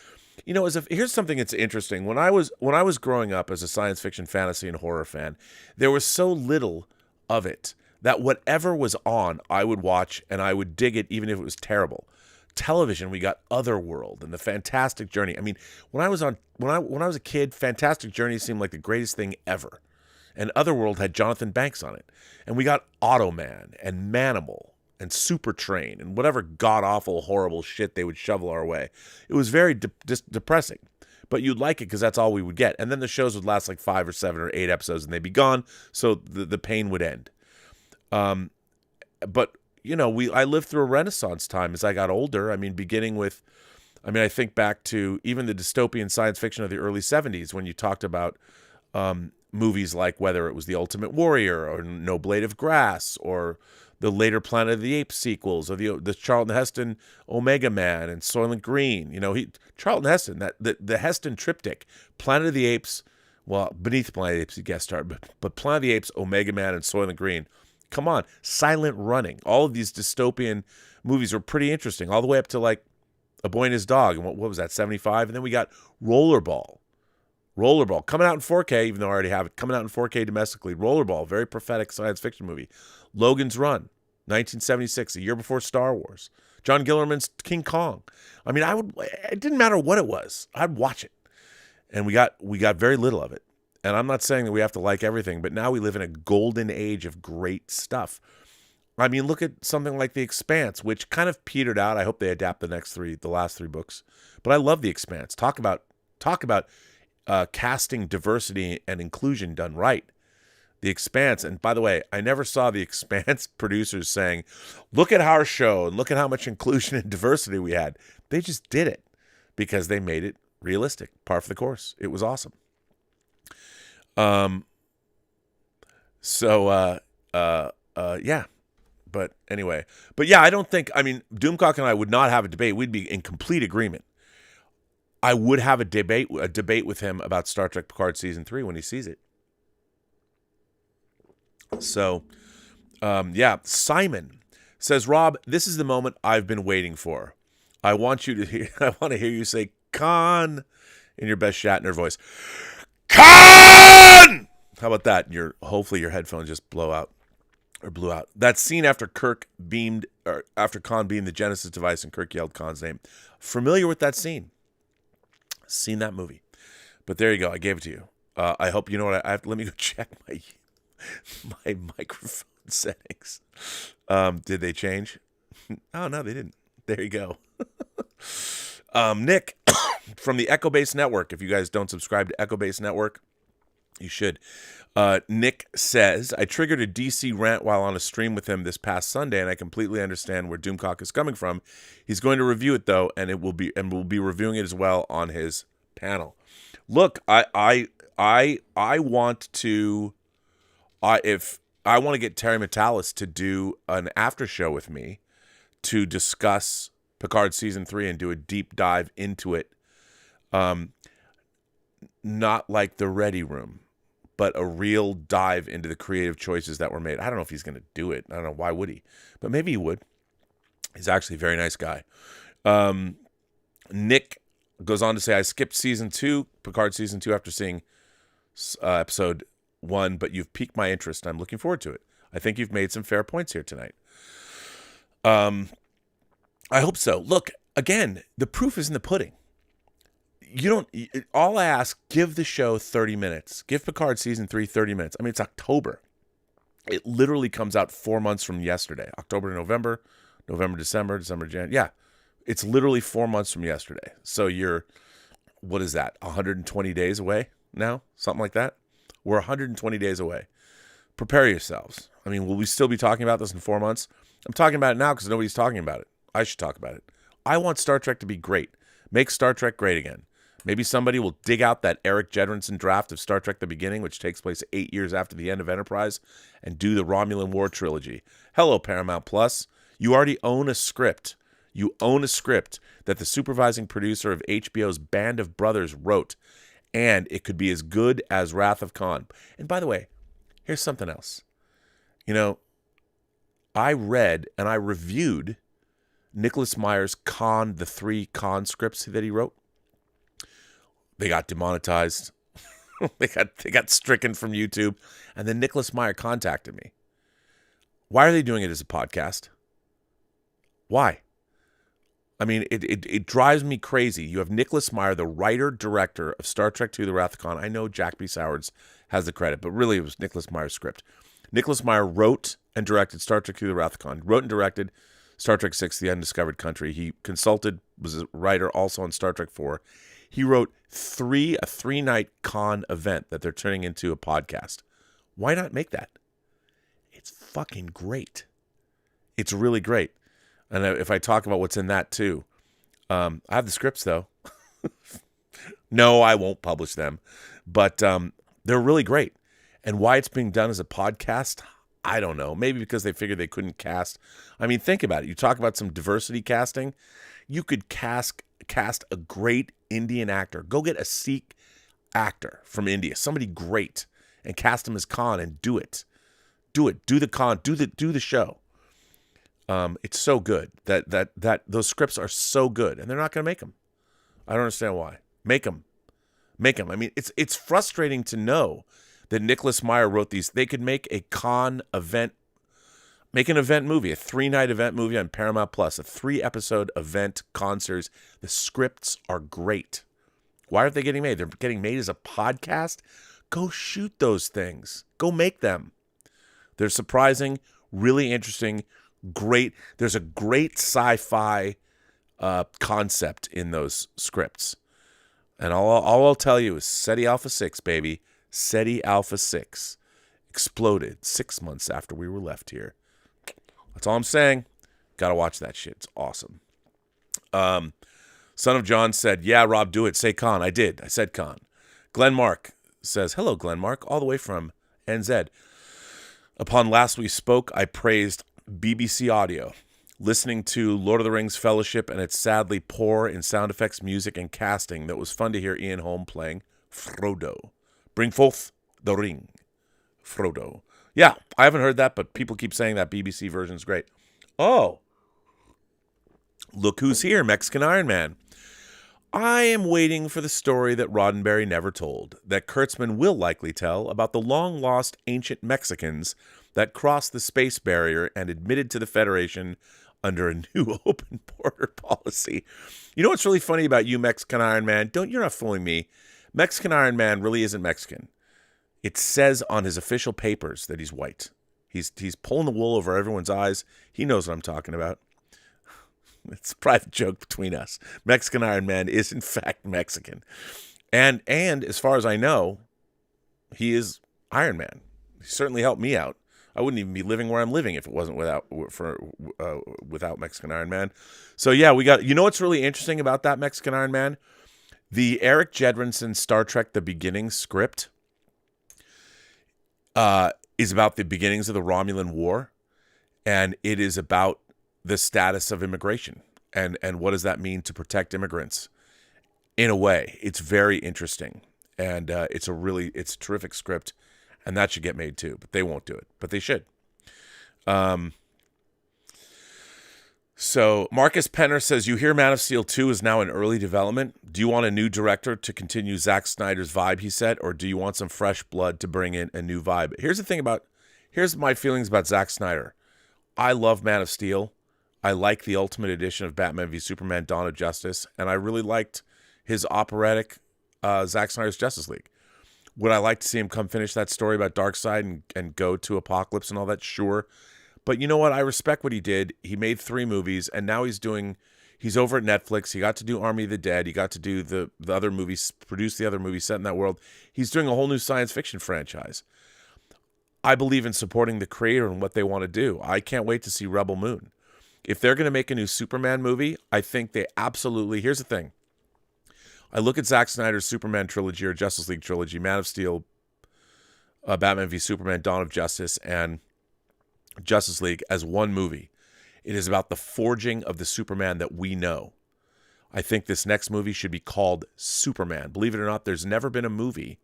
you know, here's something that's interesting. When I was growing up as a science fiction, fantasy, and horror fan, there was so little of it that whatever was on, I would watch and I would dig it even if it was terrible. Television, we got Otherworld and The Fantastic Journey. I mean, when I was a kid, Fantastic Journey seemed like the greatest thing ever. And Otherworld had Jonathan Banks on it. And we got Automan and Manimal and Super Train and whatever god-awful, horrible shit they would shovel our way. It was very depressing. But you'd like it because that's all we would get. And then the shows would last like 5 or 7 or 8 episodes and they'd be gone, so the pain would end. But, you know, I lived through a renaissance time as I got older. I mean, I think back to even the dystopian science fiction of the early 70s when you talked about movies like whether it was The Ultimate Warrior or No Blade of Grass or the later Planet of the Apes sequels, or the Charlton Heston Omega Man and Soylent Green. You know, Charlton Heston, the Heston triptych, Planet of the Apes, well, beneath Planet of the Apes he guest starred, but Planet of the Apes, Omega Man, and Soylent Green. Come on, Silent Running. All of these dystopian movies were pretty interesting, all the way up to like A Boy and His Dog. And what was that, 75? And then we got Rollerball coming out in 4K, even though I already have it, coming out in 4K domestically. Rollerball, very prophetic science fiction movie. Logan's Run, 1976, a year before Star Wars. John Guillermin's King Kong. I mean, it didn't matter what it was. I'd watch it. And we got very little of it. And I'm not saying that we have to like everything, but now we live in a golden age of great stuff. I mean, look at something like The Expanse, which kind of petered out. I hope they adapt the last three books. But I love The Expanse. Talk about casting diversity and inclusion done right. The Expanse, and by the way, I never saw The Expanse producers saying, look at our show and look at how much inclusion and diversity we had. They just did it because they made it realistic, par for the course. It was awesome. Yeah. But anyway, I don't think, Doomcock and I would not have a debate. We'd be in complete agreement. I would have a debate with him about Star Trek Picard Season 3 when he sees it. So, Simon says, Rob, this is the moment I've been waiting for. I want to hear you say Khan in your best Shatner voice. Khan! How about that? Hopefully your headphones just blew out. That scene after Khan beamed the Genesis device and Kirk yelled Khan's name. Familiar with that scene? Seen that movie. But there you go. I gave it to you. I hope you know what I have. Let me go check my microphone settings. Did they change? Oh no, they didn't. There you go. Nick from the Echo Base Network. If you guys don't subscribe to Echo Base Network, you should. Nick says, I triggered a DC rant while on a stream with him this past Sunday, and I completely understand where Doomcock is coming from. He's going to review it though, and we'll be reviewing it as well on his panel. Look, I want to get Terry Metalis to do an after show with me to discuss Picard Season 3 and do a deep dive into it. Not like the Ready Room, but a real dive into the creative choices that were made. I don't know if he's going to do it. I don't know. Why would he? But maybe he would. He's actually a very nice guy. Nick goes on to say, I skipped Season 2, Picard Season 2, after seeing Episode 1, but you've piqued my interest, and I'm looking forward to it. I think you've made some fair points here tonight. I hope so. Look, again, the proof is in the pudding. All I ask, give the show 30 minutes. Give Picard Season 3 30 minutes. I mean, it's October. It literally comes out 4 months from yesterday. October to November, November, December, January. Yeah, it's literally 4 months from yesterday. So you're, what is that, 120 days away now? Something like that? We're 120 days away. Prepare yourselves. I mean, will we still be talking about this in 4 months? I'm talking about it now because nobody's talking about it. I should talk about it. I want Star Trek to be great. Make Star Trek great again. Maybe somebody will dig out that Eric Jedrinson draft of Star Trek The Beginning, which takes place 8 years after the end of Enterprise, and do the Romulan War trilogy. Hello, Paramount Plus. You already own a script. You own a script that the supervising producer of HBO's Band of Brothers wrote, and it could be as good as Wrath of Khan. And by the way, here's something else. I read and I reviewed Nicholas Meyer's Khan, the 3 Khan scripts that he wrote. They got demonetized. they got stricken from YouTube. And then Nicholas Meyer contacted me. Why are they doing it as a podcast? Why? I mean, it drives me crazy. You have Nicholas Meyer, the writer-director of Star Trek II, The Wrath of Khan. I know Jack B. Sowards has the credit, but really it was Nicholas Meyer's script. Nicholas Meyer wrote and directed Star Trek II, The Wrath of Khan. Wrote and directed Star Trek VI, The Undiscovered Country. He was a writer also on Star Trek IV. He wrote a 3-night Khan event that they're turning into a podcast. Why not make that? It's fucking great. It's really great. And if I talk about what's in that too, I have the scripts though. No, I won't publish them, but they're really great. And why it's being done as a podcast, I don't know. Maybe because they figured they couldn't cast. I mean, think about it. You talk about some diversity casting. You could cast a great Indian actor. Go get a Sikh actor from India, somebody great, and cast him as Khan and do it. Do the Khan. Do the show. It's so good that those scripts are so good, and they're not going to make them. I don't understand why. Make them. I mean, it's frustrating to know that Nicholas Meyer wrote these. They could make a Khan event Make an event movie, a 3-night event movie on Paramount Plus, a 3-episode event concert. The scripts are great. Why aren't they getting made? They're getting made as a podcast. Go shoot those things. Go make them. They're surprising, really interesting, great. There's a great sci-fi concept in those scripts. And all I'll tell you is SETI Alpha 6, baby. SETI Alpha 6 exploded 6 months after we were left here. That's all I'm saying. Got to watch that shit. It's awesome. Son of John said, yeah, Rob, do it. Say Con. I did. I said Con. Glenn Mark says, hello, Glenn Mark, all the way from NZ. Upon last we spoke, I praised BBC Audio. Listening to Lord of the Rings Fellowship and its sadly poor in sound effects, music, and casting, that was fun to hear Ian Holm playing Frodo. Bring forth the ring, Frodo. Yeah, I haven't heard that, but people keep saying that BBC version's great. Oh, look who's here, Mexican Iron Man. I am waiting for the story that Roddenberry never told, that Kurtzman will likely tell, about the long-lost ancient Mexicans that crossed the space barrier and admitted to the Federation under a new open border policy. You know what's really funny about you, Mexican Iron Man? You're not fooling me. Mexican Iron Man really isn't Mexican. It says on his official papers that he's white. He's pulling the wool over everyone's eyes. He knows what I'm talking about. It's a private joke between us. Mexican Iron Man is in fact Mexican. And as far as I know, he is Iron Man. He certainly helped me out. I wouldn't even be living where I'm living if it wasn't without Mexican Iron Man. So yeah, we got. You know what's really interesting about that Mexican Iron Man? The Eric Jedrinson Star Trek: The Beginning script is about the beginnings of the Romulan War, and it is about the status of immigration and what does that mean to protect immigrants. In a way, it's very interesting, and it's a terrific script. And that should get made too, but they won't do it. But they should. So Marcus Penner says, you hear Man of Steel 2 is now in early development. Do you want a new director to continue Zack Snyder's vibe, he said, or do you want some fresh blood to bring in a new vibe? Here's my feelings about Zack Snyder. I love Man of Steel. I like the Ultimate Edition of Batman v Superman: Dawn of Justice, and I really liked his operatic Zack Snyder's Justice League. Would I like to see him come finish that story about Darkseid and go to Apocalypse and all that? Sure. But you know what? I respect what he did. He made 3 movies, and now he's over at Netflix. He got to do Army of the Dead. He got to do the other movies, produce the other movies set in that world. He's doing a whole new science fiction franchise. I believe in supporting the creator and what they want to do. I can't wait to see Rebel Moon. If they're going to make a new Superman movie, I think they absolutely... Here's the thing. I look at Zack Snyder's Superman trilogy or Justice League trilogy, Man of Steel, Batman v Superman, Dawn of Justice, and Justice League as one movie. It is about the forging of the Superman that we know. I think this next movie should be called Superman. Believe it or not, there's never been a movie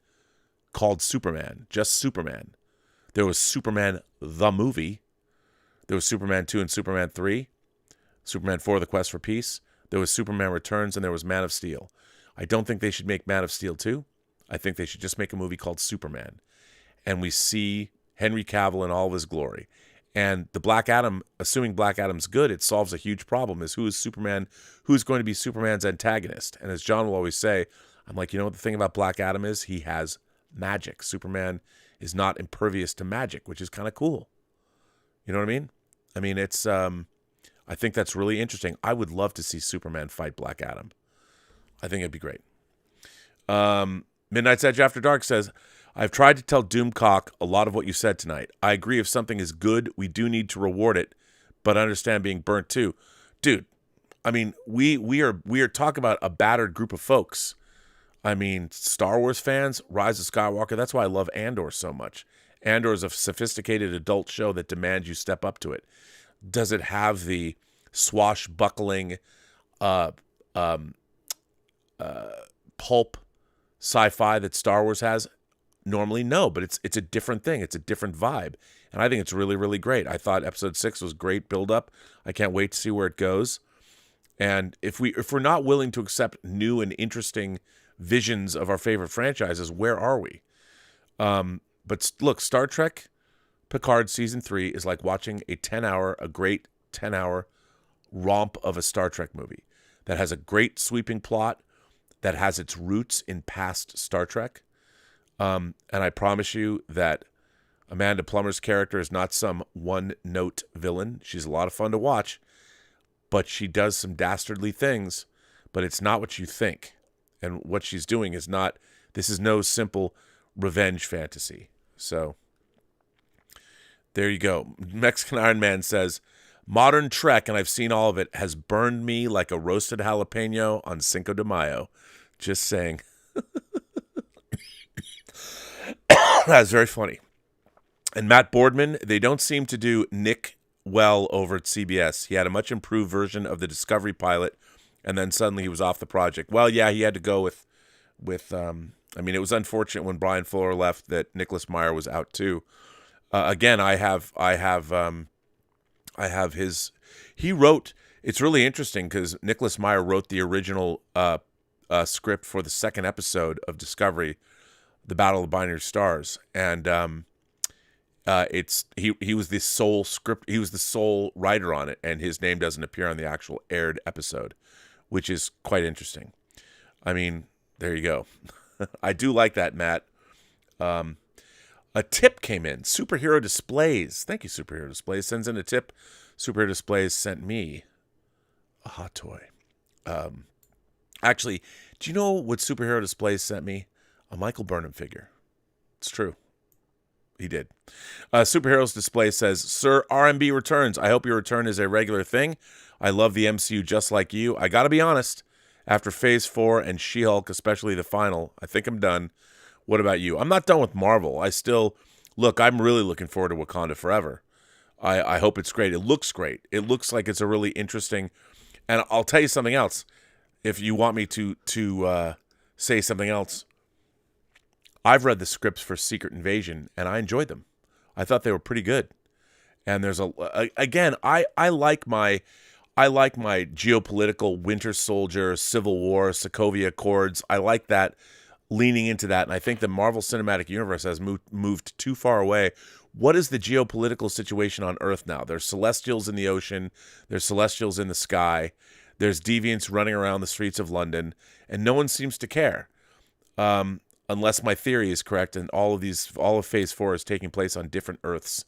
called Superman, just Superman. There was Superman the movie. There was Superman 2 and Superman 3. Superman 4, The Quest for Peace. There was Superman Returns, and there was Man of Steel. I don't think they should make Man of Steel 2. I think they should just make a movie called Superman. And we see Henry Cavill in all of his glory. And the Black Adam, assuming Black Adam's good, it solves a huge problem, is who is Superman, who's going to be Superman's antagonist. And as John will always say, I'm like, you know what the thing about Black Adam is? He has magic. Superman is not impervious to magic, which is kind of cool. You know what I mean? I mean, it's, I think that's really interesting. I would love to see Superman fight Black Adam. I think it'd be great. Midnight's Edge After Dark says, I've tried to tell Doomcock a lot of what you said tonight. I agree if something is good, we do need to reward it, but I understand being burnt too. Dude, I mean, we are talking about a battered group of folks. I mean, Star Wars fans, Rise of Skywalker, that's why I love Andor so much. Andor is a sophisticated adult show that demands you step up to it. Does it have the swashbuckling pulp sci-fi that Star Wars has? Normally, no, but it's a different thing. It's a different vibe. And I think it's really, really great. I thought episode 6 was great build-up. I can't wait to see where it goes. And if we're not willing to accept new and interesting visions of our favorite franchises, where are we? But look, Star Trek Picard season 3 is like watching a great 10-hour romp of a Star Trek movie that has a great sweeping plot, that has its roots in past Star Trek. And I promise you that Amanda Plummer's character is not some one-note villain. She's a lot of fun to watch, but she does some dastardly things, but it's not what you think. And what she's doing is not, this is no simple revenge fantasy. So there you go. Mexican Iron Man says, modern Trek, and I've seen all of it, has burned me like a roasted jalapeno on Cinco de Mayo. Just saying. That's very funny. And Matt Boardman, they don't seem to do Nick well over at CBS. He had a much improved version of the Discovery pilot, and then suddenly he was off the project. Well, yeah, he had to go with I mean, it was unfortunate when Brian Fuller left that Nicholas Meyer was out too. Again, I have his. He wrote. It's really interesting because Nicholas Meyer wrote the original script for the second episode of Discovery, the Battle of the Binary Stars, and he was the sole script. He was the sole writer on it, and his name doesn't appear on the actual aired episode, which is quite interesting. I mean, there you go. I do like that, Matt. A tip came in. Superhero Displays. Thank you, Superhero Displays. Sends in a tip. Superhero Displays sent me a hot toy. Actually, do you know what Superhero Displays sent me? A Michael Burnham figure. It's true. He did. Superheroes Display says, Sir, RMB returns. I hope your return is a regular thing. I love the MCU just like you. I gotta be honest. After Phase 4 and She-Hulk, especially the final, I think I'm done. What about you? I'm not done with Marvel. I'm really looking forward to Wakanda Forever. I hope it's great. It looks great. It looks like it's a really interesting, and I'll tell you something else. If you want me to say something else, I've read the scripts for Secret Invasion, and I enjoyed them. I thought they were pretty good. And there's I like my geopolitical Winter Soldier, Civil War, Sokovia Accords. I like that, leaning into that. And I think the Marvel Cinematic Universe has moved too far away. What is the geopolitical situation on Earth now? There's Celestials in the ocean. There's Celestials in the sky. There's deviants running around the streets of London. And no one seems to care. Unless my theory is correct, and all of Phase 4 is taking place on different Earths.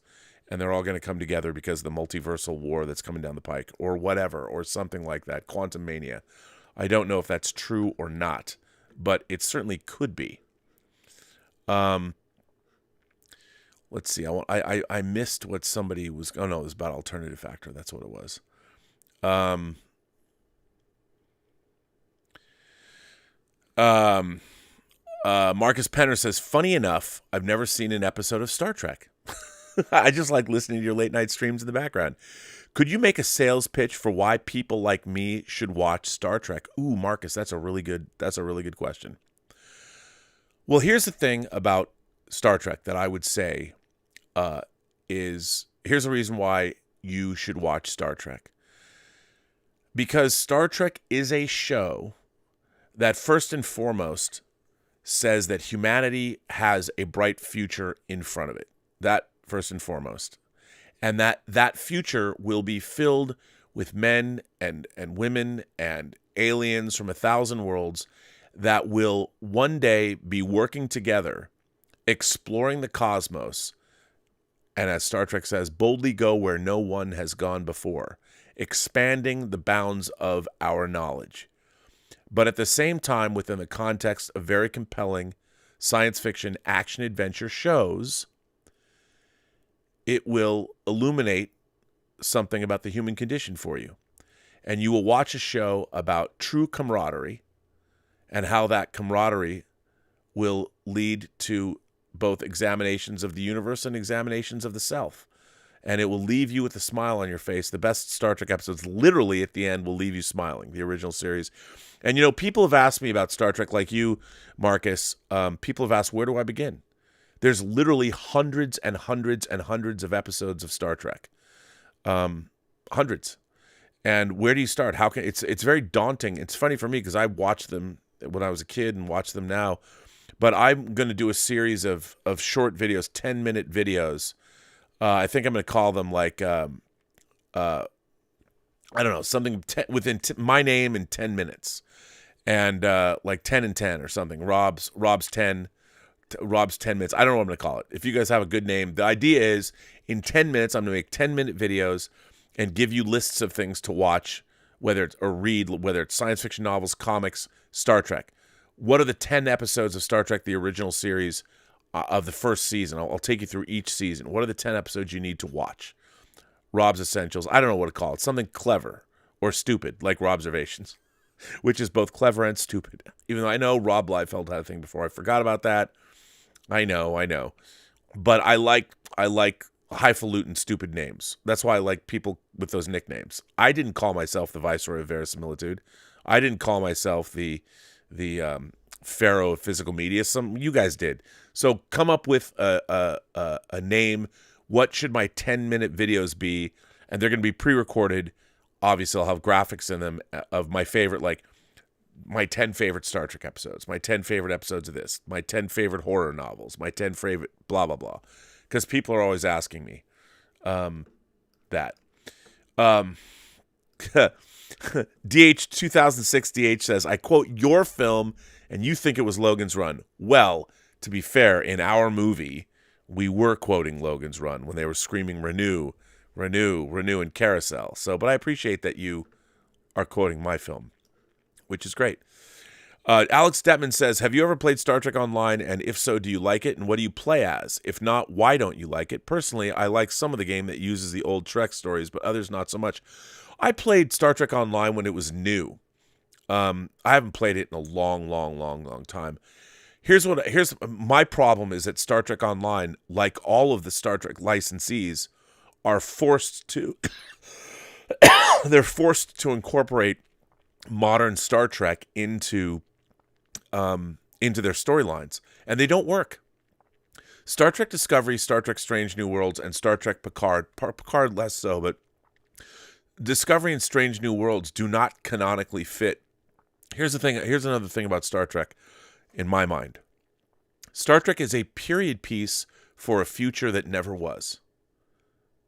And they're all going to come together because of the multiversal war that's coming down the pike, or whatever, or something like that. Quantum Mania. I don't know if that's true or not, but it certainly could be. Let's see. I missed what somebody was. Oh no, it was about alternative factor. That's what it was. Marcus Penner says, funny enough, I've never seen an episode of Star Trek. I just like listening to your late night streams in the background. Could you make a sales pitch for why people like me should watch Star Trek? Ooh, Marcus, that's a really good question. Well, here's the thing about Star Trek that I would say here's a reason why you should watch Star Trek. Because Star Trek is a show that first and foremost says that humanity has a bright future in front of it. That first and foremost. And that future will be filled with men and women and aliens from 1,000 worlds that will one day be working together, exploring the cosmos, and as Star Trek says, boldly go where no one has gone before, expanding the bounds of our knowledge. But at the same time, within the context of very compelling science fiction action-adventure shows, it will illuminate something about the human condition for you. And you will watch a show about true camaraderie and how that camaraderie will lead to both examinations of the universe and examinations of the self. And it will leave you with a smile on your face. The best Star Trek episodes, literally at the end, will leave you smiling, the original series. And, people have asked me about Star Trek, like you, Marcus. People have asked, where do I begin? There's literally hundreds and hundreds and hundreds of episodes of Star Trek. Hundreds. And where do you start? It's very daunting. It's funny for me because I watched them when I was a kid and watched them now. But I'm going to do a series of short videos, 10-minute videos, I think I'm going to call them like, I don't know, something within my name in 10 minutes. And like 10 and 10 or something. Rob's 10 minutes. I don't know what I'm going to call it. If you guys have a good name, the idea is in 10 minutes, I'm going to make 10-minute videos and give you lists of things to watch, whether it's science fiction novels, comics, Star Trek. What are the 10 episodes of Star Trek, the original series of the first season? I'll take you through each season. What are the 10 episodes you need to watch? Rob's Essentials. I don't know what to call it. Something clever or stupid, like Robservations, which is both clever and stupid. Even though I know Rob Liefeld had a thing before. I forgot about that. I know. But I like highfalutin, stupid names. That's why I like people with those nicknames. I didn't call myself the Viceroy of Verisimilitude. I didn't call myself the Pharaoh of Physical Media. Some you guys did. So come up with a name. What should my 10-minute videos be? And they're going to be pre-recorded. Obviously, I'll have graphics in them of my favorite, like my 10 favorite Star Trek episodes, my 10 favorite episodes of this, my 10 favorite horror novels, my 10 favorite blah, blah, blah. Because people are always asking me that. DH2006 says, I quote your film and you think it was Logan's Run. Well, to be fair, in our movie, we were quoting Logan's Run when they were screaming renew, and carousel. So, but I appreciate that you are quoting my film, which is great. Alex Detman says, have you ever played Star Trek Online? And if so, do you like it? And what do you play as? If not, why don't you like it? Personally, I like some of the game that uses the old Trek stories, but others not so much. I played Star Trek Online when it was new. I haven't played it in a long time. Here's my problem is that Star Trek Online, like all of the Star Trek licensees, are forced to they're forced to incorporate modern Star Trek into their storylines, and they don't work. Star Trek Discovery, Star Trek Strange New Worlds, and Star Trek Picard less so, but Discovery and Strange New Worlds do not canonically fit. Here's another thing about Star Trek. In my mind, Star Trek is a period piece for a future that never was.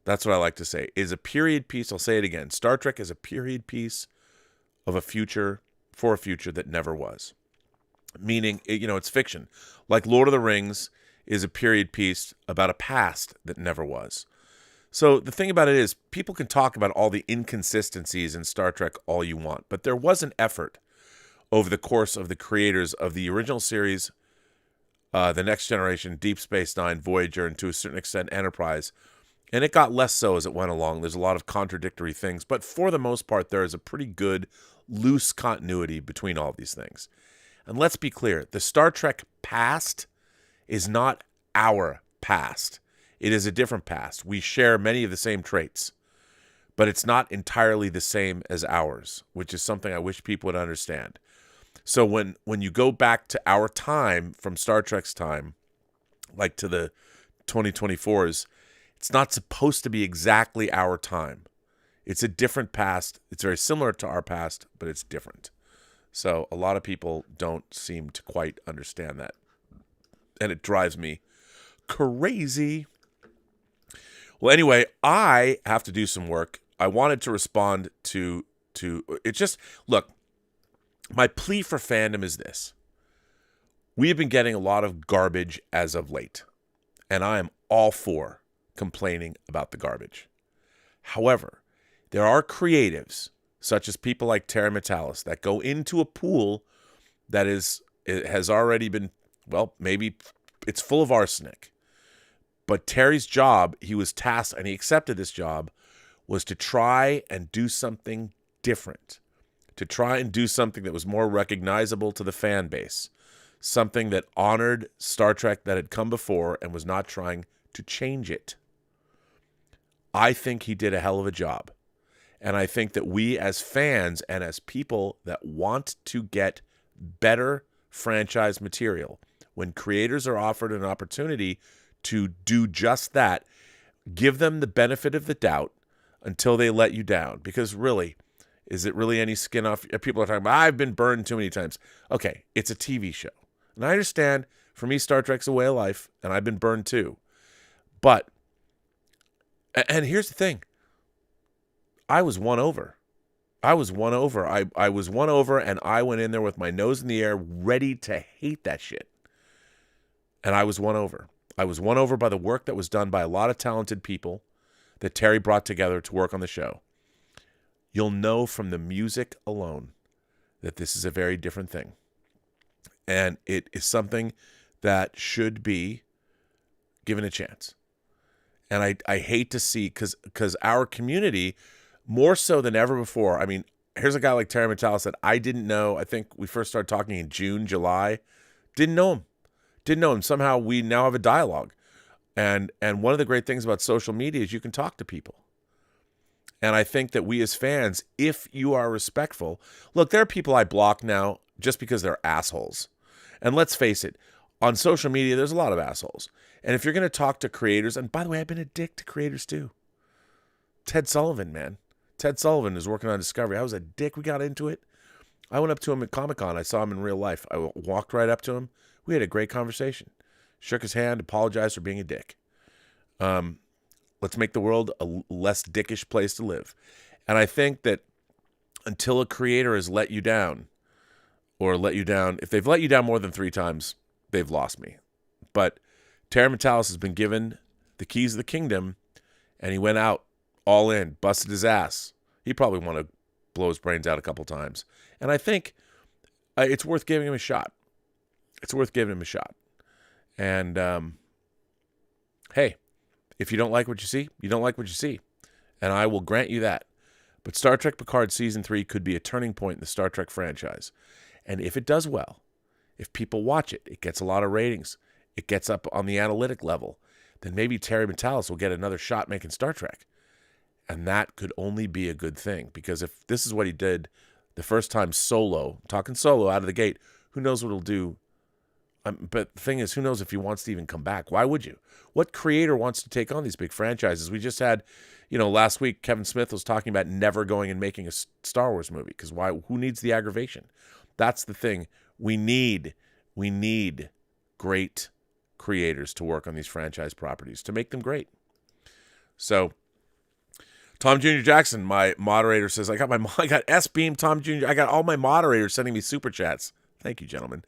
That's what I like to say. Is a period piece. I'll say it again. Star Trek is a period piece of a future for a future that never was. Meaning, it's fiction. Like Lord of the Rings is a period piece about a past that never was. So the thing about it is, people can talk about all the inconsistencies in Star Trek all you want, but there was an effort over the course of the creators of the original series, The Next Generation, Deep Space Nine, Voyager, and to a certain extent Enterprise. And it got less so as it went along. There's a lot of contradictory things. But for the most part, there is a pretty good loose continuity between all these things. And let's be clear, the Star Trek past is not our past. It is a different past. We share many of the same traits. But it's not entirely the same as ours, which is something I wish people would understand. So when you go back to our time from Star Trek's time, like to the 2024s, it's not supposed to be exactly our time. It's a different past. It's very similar to our past, but it's different. So a lot of people don't seem to quite understand that. And it drives me crazy. Well, anyway, I have to do some work. I wanted to respond to it. Just look, my plea for fandom is this. We have been getting a lot of garbage as of late, and I am all for complaining about the garbage. However, there are creatives, such as people like Terry Metalis, that go into a pool that has already been, well, maybe it's full of arsenic. But Terry's job, he was tasked, and he accepted this job, was to try and do something different, to try and do something that was more recognizable to the fan base, something that honored Star Trek that had come before and was not trying to change it. I think he did a hell of a job. And I think that we as fans and as people that want to get better franchise material, when creators are offered an opportunity to do just that, give them the benefit of the doubt until they let you down. Because really, is it really any skin off? People are talking about, I've been burned too many times. Okay, it's a TV show. And I understand, for me, Star Trek's a way of life, and I've been burned too. But And here's the thing. I was won over. I was won over. I was won over, and I went in there with my nose in the air, ready to hate that shit. And I was won over. I was won over by the work that was done by a lot of talented people that Terry brought together to work on the show. You'll know from the music alone that this is a very different thing. And it is something that should be given a chance. And I hate to see, because our community, more so than ever before, I mean, here's a guy like Terry Matalas that I didn't know. I think we first started talking in June, July. Didn't know him. Didn't know him. Somehow we now have a dialogue. And one of the great things about social media is you can talk to people. And I think that we as fans, if you are respectful, look, there are people I block now just because they're assholes. And let's face it, on social media, there's a lot of assholes. And if you're going to talk to creators, and by the way, I've been a dick to creators too. Ted Sullivan, man. Ted Sullivan is working on Discovery. I was a dick. We got into it. I went up to him at Comic-Con. I saw him in real life. I walked right up to him. We had a great conversation. Shook his hand, apologized for being a dick. Let's make the world a less dickish place to live. And I think that until a creator has let you down, if they've let you down more than 3 times, they've lost me. But Terry Matalas has been given the keys of the kingdom, and he went out all in, busted his ass. He probably want to blow his brains out a couple times. And I think it's worth giving him a shot. It's worth giving him a shot. And, hey, if you don't like what you see, you don't like what you see. And I will grant you that. But Star Trek Picard Season 3 could be a turning point in the Star Trek franchise. And if it does well, if people watch it, it gets a lot of ratings, it gets up on the analytic level, then maybe Terry Matalas will get another shot making Star Trek. And that could only be a good thing. Because if this is what he did the first time solo, talking solo out of the gate, who knows what he'll do. But the thing is, who knows if he wants to even come back? Why would you? What creator wants to take on these big franchises? We just had, last week, Kevin Smith was talking about never going and making a Star Wars movie. Because why? Who needs the aggravation? That's the thing. We need great creators to work on these franchise properties, to make them great. So, Tom Jr. Jackson, my moderator, says, I got S-Beam, Tom Jr., I got all my moderators sending me super chats. Thank you, gentlemen.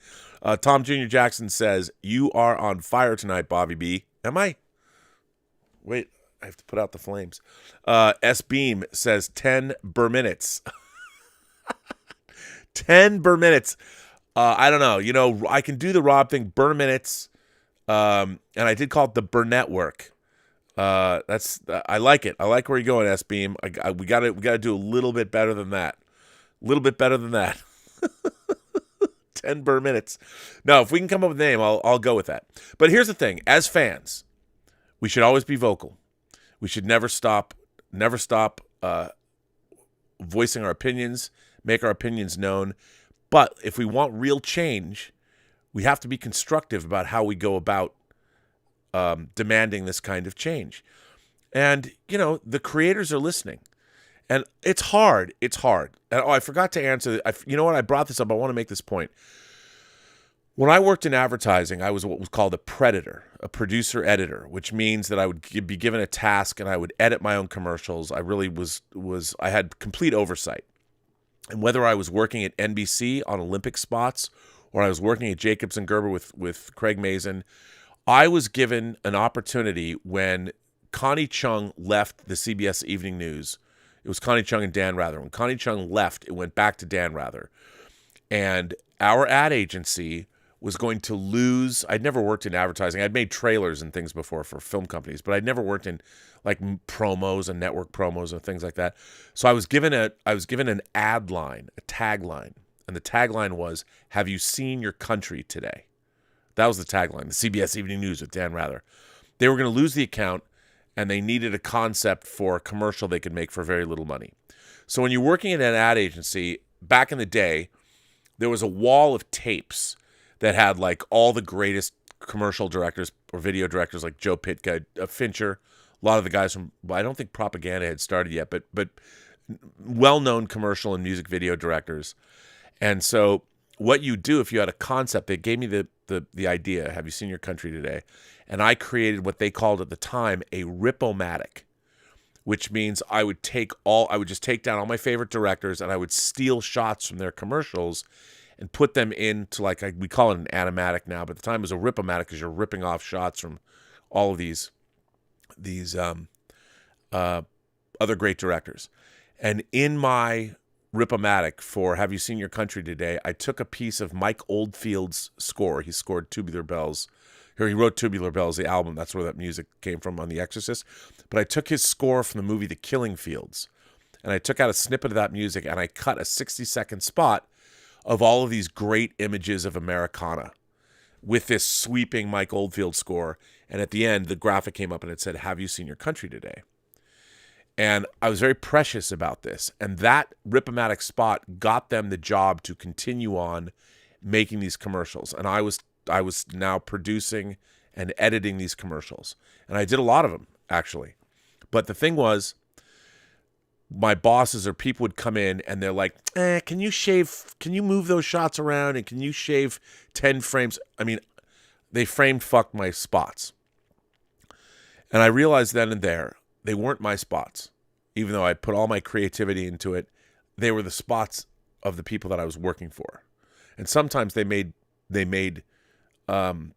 Tom Jr. Jackson says, you are on fire tonight, Bobby B. Am I? Wait, I have to put out the flames. S-Beam says 10 minutes. 10 minutes. I don't know. I can do the Rob thing, minutes. And I did call it the Burnettwork. I like it. I like where you're going, S-Beam. We gotta do a little bit better than that. A little bit better than that. 10 minutes. No, if we can come up with a name, I'll go with that. But here's the thing. As fans, we should always be vocal. We should never stop voicing our opinions, make our opinions known. But if we want real change, we have to be constructive about how we go about demanding this kind of change. And, the creators are listening. And it's hard. It's hard. And, I forgot to answer. You know what? I brought this up. I want to make this point. When I worked in advertising, I was what was called a predator, a producer-editor, which means that I would be given a task and I would edit my own commercials. I really I had complete oversight. And whether I was working at NBC on Olympic spots or I was working at Jacobs and Gerber with Craig Mazin, I was given an opportunity when Connie Chung left the CBS Evening News. It was Connie Chung and Dan Rather. When Connie Chung left, it went back to Dan Rather. And our ad agency was going to lose. I'd never worked in advertising. I'd made trailers and things before for film companies, but I'd never worked in like promos and network promos and things like that. So I was given an ad line, a tagline. And the tagline was, "Have you seen your country today?" That was the tagline, the CBS Evening News with Dan Rather. They were going to lose the account, and they needed a concept for a commercial they could make for very little money. So when you're working at an ad agency, back in the day, there was a wall of tapes that had like all the greatest commercial directors or video directors like Joe Pitka, Fincher, a lot of the guys from, well, I don't think Propaganda had started yet, but well-known commercial and music video directors. And so what you do if you had a concept, they gave me the idea, "Have you seen your country today?" And I created what they called at the time a Rip-O-Matic. which means I would just take down all my favorite directors and I would steal shots from their commercials and put them into we call it an animatic now, but at the time it was a rip-o-matic because you're ripping off shots from all of these other great directors. And in my rip-o-matic for Have You Seen Your Country Today, I took a piece of Mike Oldfield's score. He scored Tubular Bells. He wrote Tubular Bells, the album. That's where that music came from on The Exorcist. But I took his score from the movie The Killing Fields, and I took out a snippet of that music, and I cut a 60-second spot of all of these great images of Americana with this sweeping Mike Oldfield score. And at the end, the graphic came up and it said, Have You Seen Your Country Today? And I was very precious about this. And that rip-o-matic spot got them the job to continue on making these commercials. And I was now producing and editing these commercials. And I did a lot of them, actually. But the thing was, my bosses or people would come in and they're like, can you move those shots around and can you shave 10 frames? I mean, they fucked my spots. And I realized then and there, they weren't my spots. Even though I put all my creativity into it, they were the spots of the people that I was working for. And sometimes they made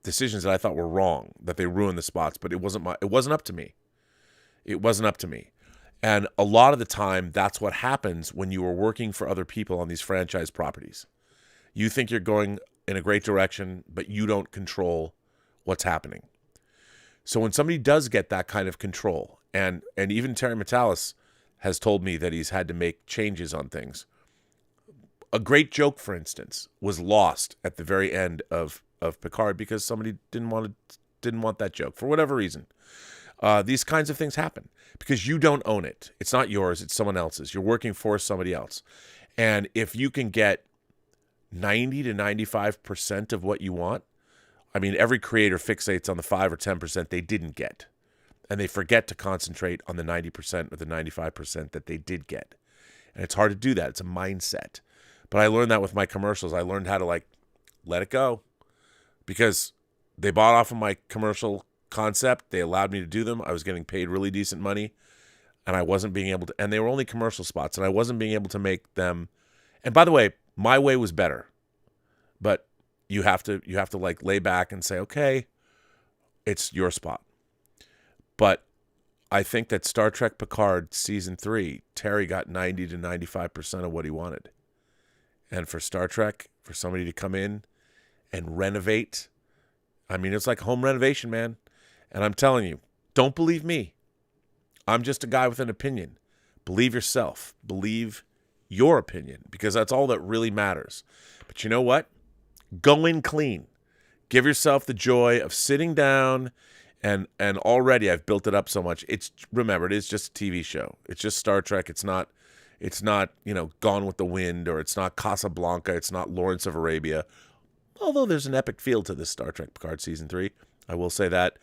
decisions that I thought were wrong, that they ruined the spots, but it wasn't up to me. It wasn't up to me. And a lot of the time, that's what happens when you are working for other people on these franchise properties. You think you're going in a great direction, but you don't control what's happening. So when somebody does get that kind of control, and even Terry Matalas has told me that he's had to make changes on things. A great joke, for instance, was lost at the very end of Picard because somebody didn't want that joke for whatever reason. These kinds of things happen because you don't own it. It's not yours. It's someone else's. You're working for somebody else. And if you can get 90 to 95% of what you want, I mean, every creator fixates on the 5 or 10% they didn't get. And they forget to concentrate on the 90% or the 95% that they did get. And it's hard to do that. It's a mindset. But I learned that with my commercials. I learned how to let it go. Because they bought off of my commercial concept. They allowed me to do them. I was getting paid really decent money. And I wasn't being able to, and they were only commercial spots. And I wasn't being able to make them. And by the way, my way was better. But you have to lay back and say, okay, it's your spot. But I think that Star Trek Picard Season 3, Terry got 90 to 95% of what he wanted. And for Star Trek, for somebody to come in and renovate, I mean, it's like home renovation, man. And I'm telling you, don't believe me. I'm just a guy with an opinion. Believe yourself. Believe your opinion, because that's all that really matters. But you know what? Go in clean. Give yourself the joy of sitting down. And already I've built it up so much. Remember, it is just a TV show. It's just Star Trek. It's not, Gone with the Wind, or it's not Casablanca. It's not Lawrence of Arabia. Although there's an epic feel to this Star Trek Picard Season 3. I will say that.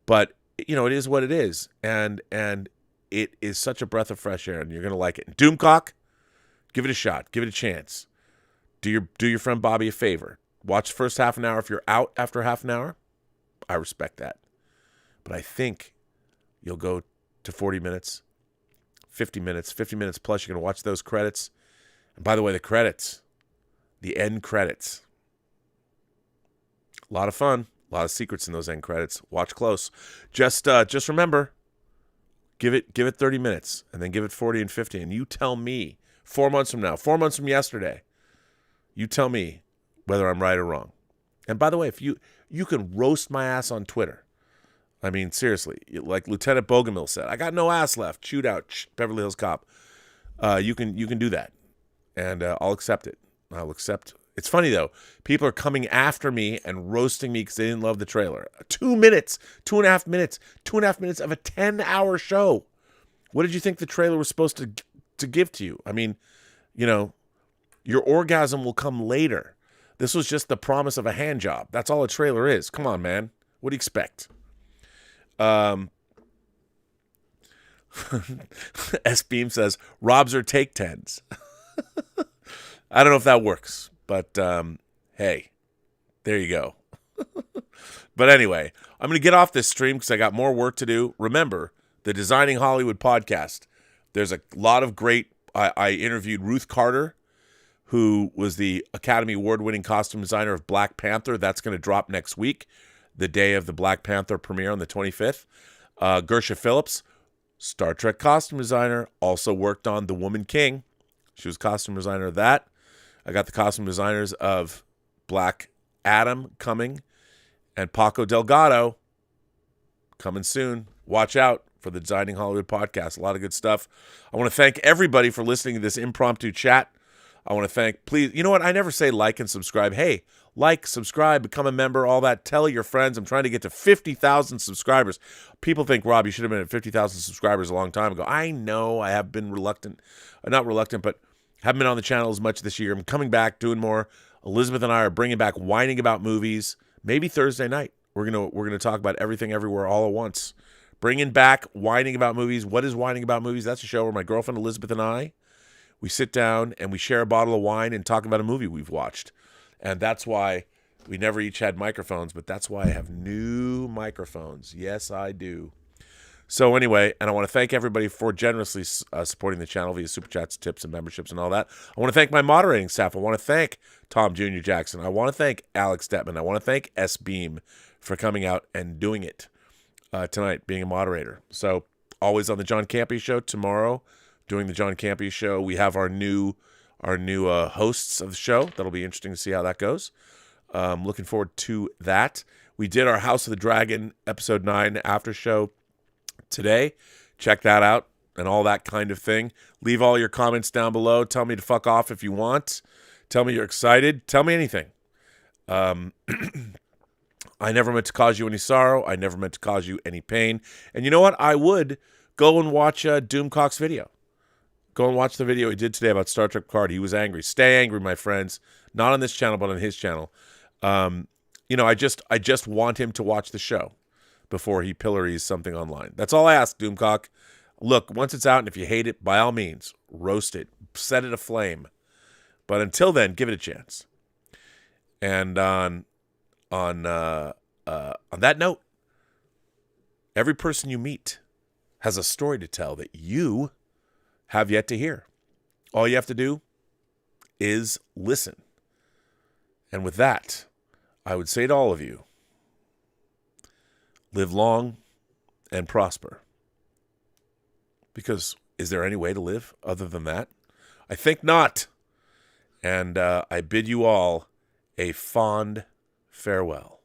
But, it is what it is. And it is such a breath of fresh air, and you're going to like it. And Doomcock, give it a shot. Give it a chance. Do your friend Bobby a favor. Watch the first half an hour. If you're out after half an hour, I respect that. But I think you'll go to 40 minutes, 50 minutes plus. You're going to watch those credits. And by the way, the end credits, a lot of fun, a lot of secrets in those end credits. Watch close. Just remember, give it 30 minutes and then give it 40 and 50. And you tell me 4 months from now, 4 months from yesterday, you tell me whether I'm right or wrong. And by the way, if you can roast my ass on Twitter. I mean, seriously, like Lieutenant Bogomil said, I got no ass left. Shoot out, Beverly Hills Cop. You can do that, and I'll accept it. I'll accept. It's funny though. People are coming after me and roasting me because they didn't love the trailer. 2 minutes, 2.5 minutes, 2.5 minutes of a 10-hour show. What did you think the trailer was supposed to give to you? I mean, your orgasm will come later. This was just the promise of a hand job. That's all a trailer is. Come on, man. What do you expect? S Beam says Robs are take 10s. I don't know if that works, but hey, there you go. But anyway, I'm going to get off this stream because I got more work to do. Remember, the Designing Hollywood podcast. There's a lot of great. I interviewed Ruth Carter, who was the Academy Award-winning costume designer of Black Panther. That's going to drop next week, the day of the Black Panther premiere on the 25th. Gersha Phillips, Star Trek costume designer, also worked on The Woman King. She was costume designer of that. I got the costume designers of Black Adam coming, and Paco Delgado coming soon. Watch out for the Designing Hollywood podcast. A lot of good stuff. I want to thank everybody for listening to this impromptu chat. I want to thank, please, you know what? I never say like and subscribe. Hey, like, subscribe, become a member, all that. Tell your friends. I'm trying to get to 50,000 subscribers. People think, Rob, you should have been at 50,000 subscribers a long time ago. I know I have been not reluctant, but haven't been on the channel as much this year. I'm coming back, doing more. Elizabeth and I are bringing back Whining About Movies. Maybe Thursday night. We're gonna talk about everything everywhere all at once. Bringing back Whining About Movies. What is Whining About Movies? That's a show where my girlfriend Elizabeth and I, we sit down and we share a bottle of wine and talk about a movie we've watched. And that's why we never each had microphones, but that's why I have new microphones. Yes, I do. So anyway, and I want to thank everybody for generously supporting the channel via Super Chats, tips, and memberships and all that. I want to thank my moderating staff. I want to thank Tom Jr. Jackson. I want to thank Alex Detman. I want to thank S. Beam for coming out and doing it tonight, being a moderator. So always on the John Campy Show tomorrow, doing the John Campy Show. We have our new hosts of the show. That'll be interesting to see how that goes. Looking forward to that. We did our House of the Dragon episode 9 after show today. Check that out and all that kind of thing. Leave all your comments down below. Tell me to fuck off if you want. Tell me you're excited. Tell me anything. I never meant to cause you any sorrow. I never meant to cause you any pain. And you know what? I would go and watch Doomcock'S video. Go and watch the video he did today about Star Trek Picard. He was angry. Stay angry, my friends. Not on this channel, but on his channel. I just want him to watch the show before he pillories something online. That's all I ask, Doomcock. Look, once it's out, and if you hate it, by all means, roast it. Set it aflame. But until then, give it a chance. And on that note, every person you meet has a story to tell that you have yet to hear. All you have to do is listen. And with that, I would say to all of you, live long and prosper. Because is there any way to live other than that? I think not. And I bid you all a fond farewell.